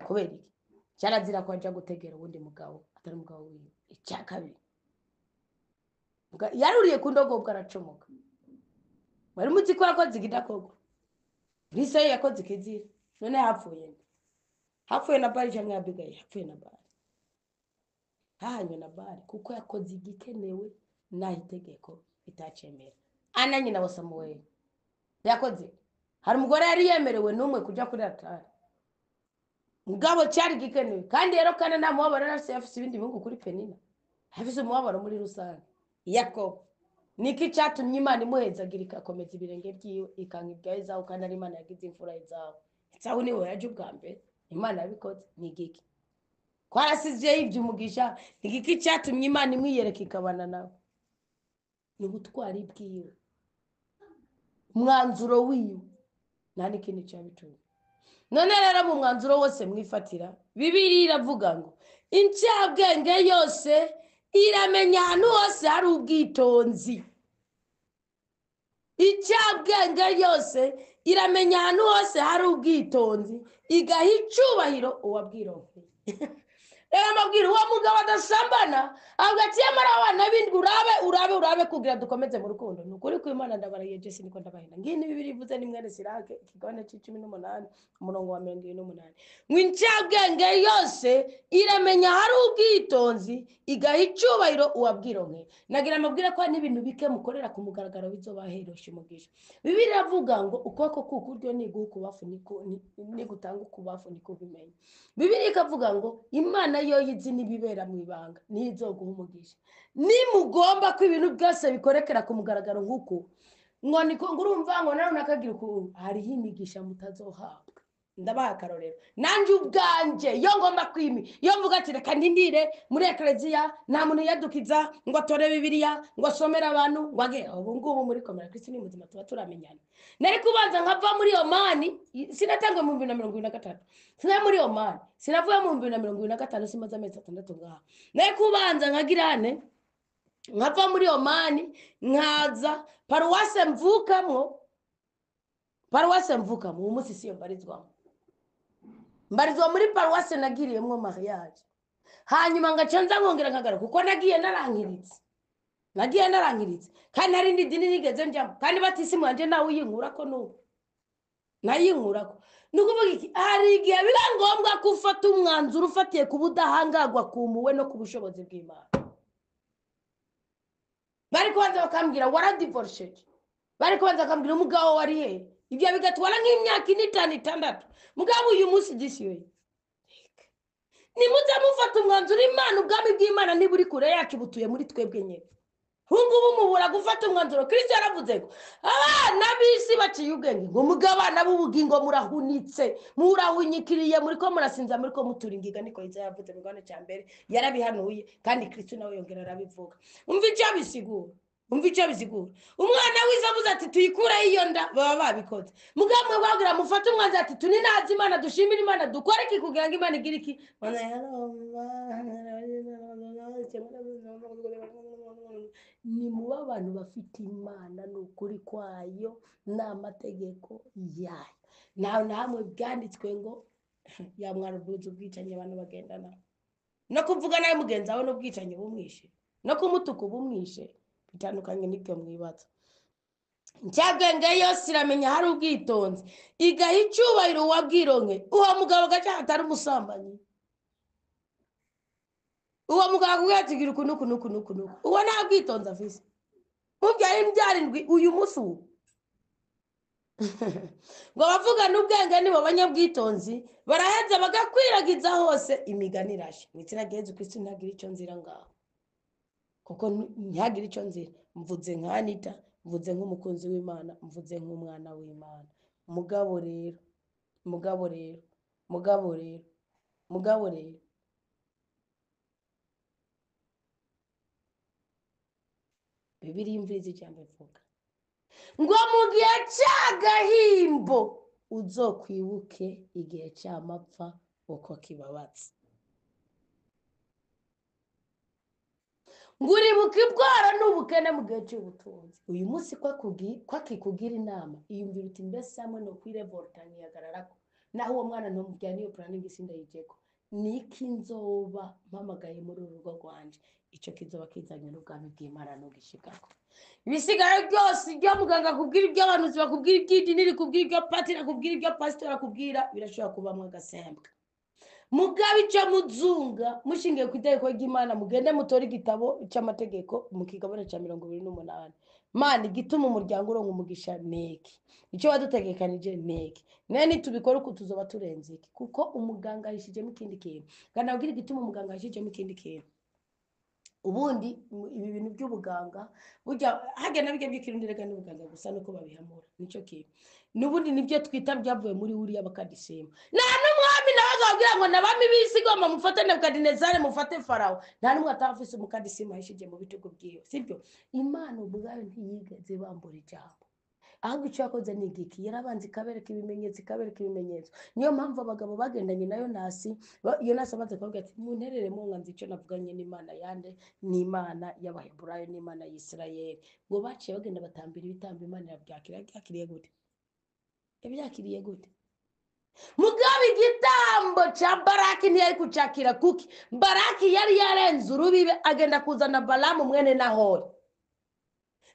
Speaker 1: kubera iki cyarazira ko aja gutegera ubundi mugabo atari mugabo wiwe icyakabiri yaruriye ku ndogo bwaracomoka bari muzi ko yakoze igidakogo Lisa yakoze ikizira none hapfuye Nabali cyangwa Abigayeli hapfuye Nabali hahanywe Nabali kuko yakoze igikenewe naho itegeko bitacemera ananye na Samuel yakoze hari umugore yari yemerewe n'umwe kujya kuri altare mugabo cyari gikenewe kandi rero kandi nta mubabaro yari afise ibindi bihugu kuri Penina afise umubabaro muri rusange. Yakobo niki cyatumye Imana imuhezagira ikakomeza ibirenge byiwe ikanka ibya Esawu kandi ari Imana yagize imfura Esawu. Esawu niwe yaje ubwa mbere, Imana yabikoze ni igiki kwarasize ibyo umugisha. Ni igiki cyatumye Imana imwiyereka ikabana nawe? Ni ubutwari bwiwe, umwanzuro wiwe, nta n'ikindi cyabitumye. None rero mu mwanzuro wose mwifatira, Bibiliya iravuga ngo incabwenge yose iramenya ahantu hose hari ubwitonzi. Incabwenge yose iramenya ahantu hose hari ubwitonzi igaha icubahiro uwabwironkeye. Rero amabwira uwo mugabo adasambana agati yamara abana bindi urabe kugira dukomeze mu rukundo. Nukuri ko Imana ndabaraye Jesse niko ndabahenda. Ngini Bibiliya ivuze ni mwene Sirake ikigabane c'18 umurongo wa 28. Incabwenge yose iramenya hari ubwitonzi igaha icubahiro uwabwironkeye. Nagira amabwira ko n'ibintu bike mukorera ku mugaragaro bizobaherosha umugisha. Bibiliya iravuga ngo ukuboko kukuryo ni gukubafu ni gutanga ukubafu ni kubimenya. Bibiliya ikavuga ngo Imana yo yizi nibibera mu ibanga nizoguha umugisha. Nimugomba ko ibintu byose bikorekera ku mugaragaro nk'uko ngo niko ngurumva ngo nawe nakagira ukuntu hariho imigisha mutazohabwa. Ndabaha akarorero nanje ubwanje yo ngomba kwimi yo mvuga ati reka ndindire muri ekleziya nta muntu yadukiza ngo atore Bibiliya ngo asomera abantu ngo age ubu ngubu muri komera Kristo ni muzima tuba turamenyana. Nari kubanza nkava muri Omani sinatangwa mu 2023 sina muri Omani sinavuye mu 2025 simaze amezi 6 ngaha. Nari kubanza nkagirane nkava muri Omani nkaza paruwase mvukamwo umunsi siyo mbarizwa muri paruwase nagiriyemwo mariage. Hanyuma ngacanza ngongera nkagara kuko nagiye narankiritse kandi hari ndi dini nigeze njamo kandi batisi mwanje nawe uyinkurako nuko nayinkurako. Nukuvuga iki hari igihe birangombwa kufata umwanzuro ufatiye ku budahangagwa kumuwe no ku bushobozi bw'Imana. Bari kubanza bakambwira waradivorshije, bari kubanza bakambwira umugabo wari he, ibyo bigatwara nk'imyaka 5-6 mugabo uyu munsi disiwe nimuze mufata umwanzuro Imana ubwami bw'Imana niburi kure yacu butuye muri twebwe nyene. Hungubu mubura gufata umwanzuro. Kristo yaravuze ngo abana bisi baciye ubwenge ngo mugabana b'ubugingo murahunitse murahunyikiriye muriko murasinza muriko muturingiga niko Iza yavuze mu gane cya mbere yarabihanuye kandi Kristo nawe yongera arabivuga. Umva icyo bisigura umwana wiza avuze ati tuyikure iyo nda baba babikoze mugamwe bagira mufate umwanzuro ati tuninazi Imana dushimira Imana dukore iki kugira ngo Imana igire iki. Ni muba abantu bafite Imana n'ukuri kwayo n'amategeko yayo. Nta hamwe byanditswe ngo yamwarubuza ubwicanye abantu bagendana no kuvuga nawe mugenzi wawe n'ubwicanye bumwishe no kumutuka bumwishe bitandukanye n'ibyo mwibaza. Incabwenge yose iramenya hari ubwitonzi igaha icubahiro uwabwironke. Uwo mugabo gaca atari umusambanyi, uwo mugabo kugatigira uku uwo nta bwitonzi afise mubyari imbyarindwi uyu munsi ngo bavuga n'ubwenge nibo banyabwitonzi baraheza bagakwiragiza hose imigani irashe. Mwitsina Yesu Kristo ntagira icyo nzira ngaho kuko ntihagira icyo nzira. Mvuze nka Anita, mvuze nk'umukunzi w'Imana, mvuze nk'umwana w'Imana. Mugabo rero Bibiliya imviriza ijambo ivuga ngo mu gihe cy'agahimbo uzokwibuke igihe cy'amapfa uko kibabatse. Nguribuka ibwara n'ubukene mu gihe cy'ubutunzi. Uyu munsi kwa kikugira inama iyumvira uti mbese hamwe no kwirevolta ntiyagararako naho uwo mwana ntumujyana iyo planning isinda yijeko niki nzoba mpamagaye muri urugo rwanje icyo kizoba kizanye n'ubwami bw'Imana n'ugishikako. Ibisigaye byose ibyo muganga akubwira, ibyo abantu bakubwira, iby'idini rikubwira, ibyo patiri akubwira, ibyo pastor akubwira birashobora kubamwe agasembwa. Mugabe icyo muzunga mushingiye ku itegeko ry'Imana mugende mutore igitabo cy'amategeko mu kigabane cya 28 Mana igituma umuryango uronka umugisha neki, icyo wadutegekanije neki, nene tubikora uko tuzoba turenze iki, kuko umuganga yishijemo ikindi kintu. Kandi nabwira igituma umuganga yishijemo ikindi kintu. Ubundi ibi bintu by'ubuganga burya hage nabige by'ikirundi rega n'ubuganga gusa nuko babihamura nico kintu. Nubundi nibyo twita byavuye muri uriya bakadishima. Nta n'umwami nawe azabwira ngo nabami bisigoma mufate Nebukadinezari mufate Farawo, nta n'umwe atafise umukadisima yishije mu bitugu byiwe, sibyo? Imana ubwayo ntiyigeze bambura ijambo, ahubwo icyo yakoze ni igiki, yarabanza ikabereka ibimenyetso. Niyo mpamvu abagabo bagendanye na Yonasi, Yonasi amaze kuvuga ati munterere mwanzi icyo navuganye n'Imana yande, n'Imana y'Abaheburayo, n'Imana y'Isirayeli, ngo baciye bagenda batambira ibitambo. Imana yabyakiriye gute? Yabyakiriye gute? Mugabe igitambo cha Baraki ntiyari kucakira kuki. Baraki yari yarenze urubibe agenda kuzana Balamu mwene Nahori.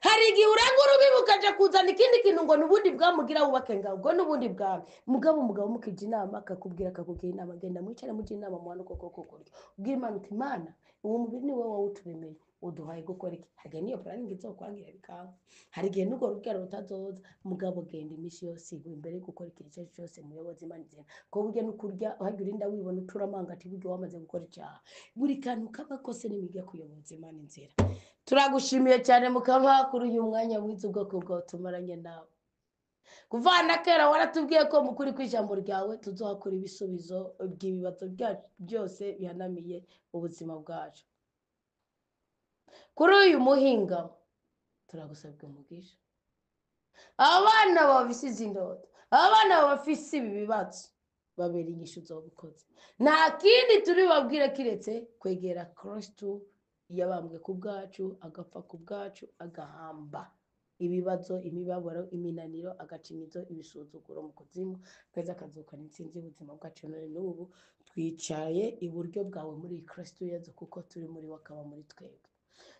Speaker 1: Hari igihe urenga urubibe ukaja kuzana ikindi kintu ngo nubundi bwamugira wubake ngaho, ubwo nubundi bwawe. Umugabo mukije inama akakubwira inama, genda mwicare muje inama mwana koko kurya. Ubwira Imana uti Imana uwo mubiri ni wowe wawuturemeye, uduhaye gukora iki? Hari niyo planning izokwangira bikanga, hari igihe nugo rugero rutazoza. Mugabo genda imisi yose imbere yo gukora ikintu cyose muyobozi Imana izena ko burya nukurya uhajya urinda wibona uturamanga ati buryo wamaze gukora icyaha. Buri kantu kabakose n'imiga kuyoboza Imana inzira. Turagushimiye cyane mukaba kuri uyu mwanya wize ubwoko bwawe tumaranye nawe. Kuvana kera waratubwiye ko mukuri kw'ijambo ryawe tuzohakura ibisubizo by'ibibazo byacu byose bihanamiye ubuzima bwacu. Kuri uyu muhinga turagusabye umugisha. Abana babisize indoto, abana babafise ibi bibazo babera inyishu zobukoze. Nta kindi turi babwire kiretse kwegera Kristo yabambwe ku bwacu, agapfa ku bwacu, agahamba ibibazo, imibabaro, iminaniro, agacimizo, ibisuzuguro mu kuzimu, kweza akazukana intsinzi y'ubuzima bwacu. None n'ubu twicaye iburyo bwawe muri Kristo Yesu, kuko turi muri we akaba muri twebwe.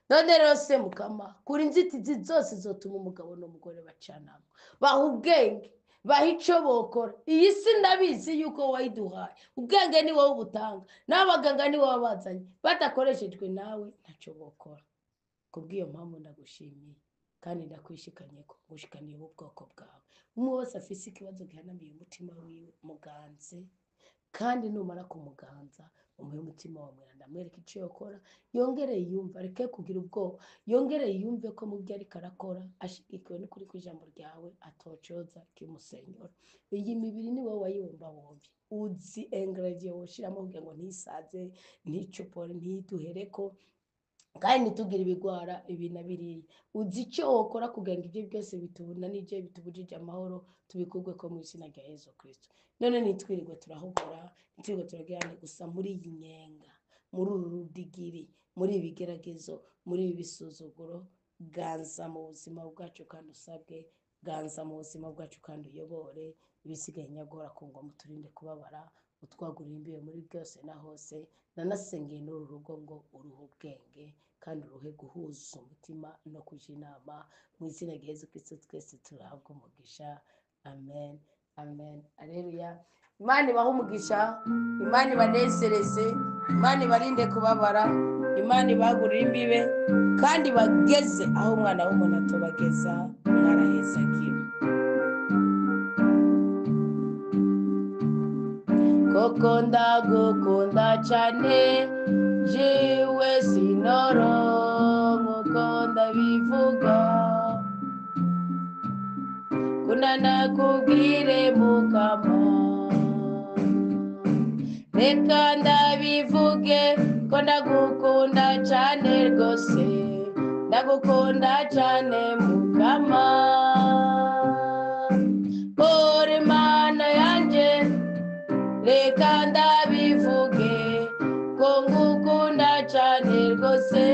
Speaker 1: None rero se Mukama, kuri inzitizi zose zotuma umugabo n'umugore bacanamo, baha ubwenge, baha icyo bokora. Iyi si ndabizi yuko wayiduhaye, ubwenge ni wowe ubutanga, n'abaganga ni wowe bazanye, badakoreshejwe nawe ntacyo bokora. Kubw'iyo mpamvu ndagushimiye kandi ndakwishikanye ko gushikaniye ubwoko bwawe. Umwe wese afise ikibazo gihanamiye umutima wiwe, muganze, kandi numara kumuganza umuhe umutima wa mwanda, mwereke icyo yakora, yongere yumva, areke kugira ubwoba, yongere yumve ko mu byo ariko arakora ashigikiwe n'ukuri kw'ijambo ryawe, atocoza kimusenyora. Iyi mibiri ni wowe wayibumbabumvye, uzi ingredient woshiramo kugira ngo ntisaze, nticupore, ntiduhereko, kandi ntitugire ibigwara ibi na biriya. Uzi icyo wokora kugira ngo ibyo byose bitubunanije, bitubujije amahoro, tubikurwe ko mu izina rya Yesu Kristo. None nitwirirwe turahogora, nitwirirwe turagirane gusa muri iyi nyenga, muri uru rudigiri, muri ibigeragezo, muri ibi bisuzuguro. Ganza mu buzima bwacu kandi usabwe, ganza mu buzima bwacu kandi uyobore. Ibisigaye nyagora ku ngoma uturinde kubabara, utwagurira imbibe muri byose na hose. Nanasengeye n'uru rugo ngo uruhe ubwenge kandi uruhe guhuza umutima no kuja inama, mu izina rya Yesu Kristo twese turahabwa umugisha. Amen, amen, aleluya. Imana ibahe umugisha, Imana ibanezereze, Imana ibarinde kubabara, Imana ibagurire imbibe kandi bageze aho umwana w'umuntu atobageza. Mwarahezagiwe. Koko ndagukunda cyane, jewe sinoronka uko ndabivuga, kunana kubwire Mukama. Reka ndabivuge ko ndagukunda cyane rwose, ndagukunda cyane Mukama. Ore Mana yanje, reka ndabivuge ko ngukunda cyane rwose,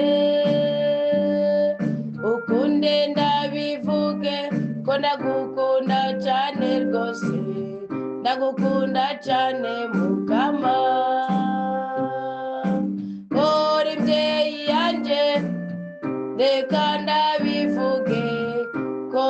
Speaker 1: ukunde ndabivuge ko ndagukunda cyane rwose, ndagukunda cyane Mukama. Ore mbyeyi yanje, reka ndabivuge ko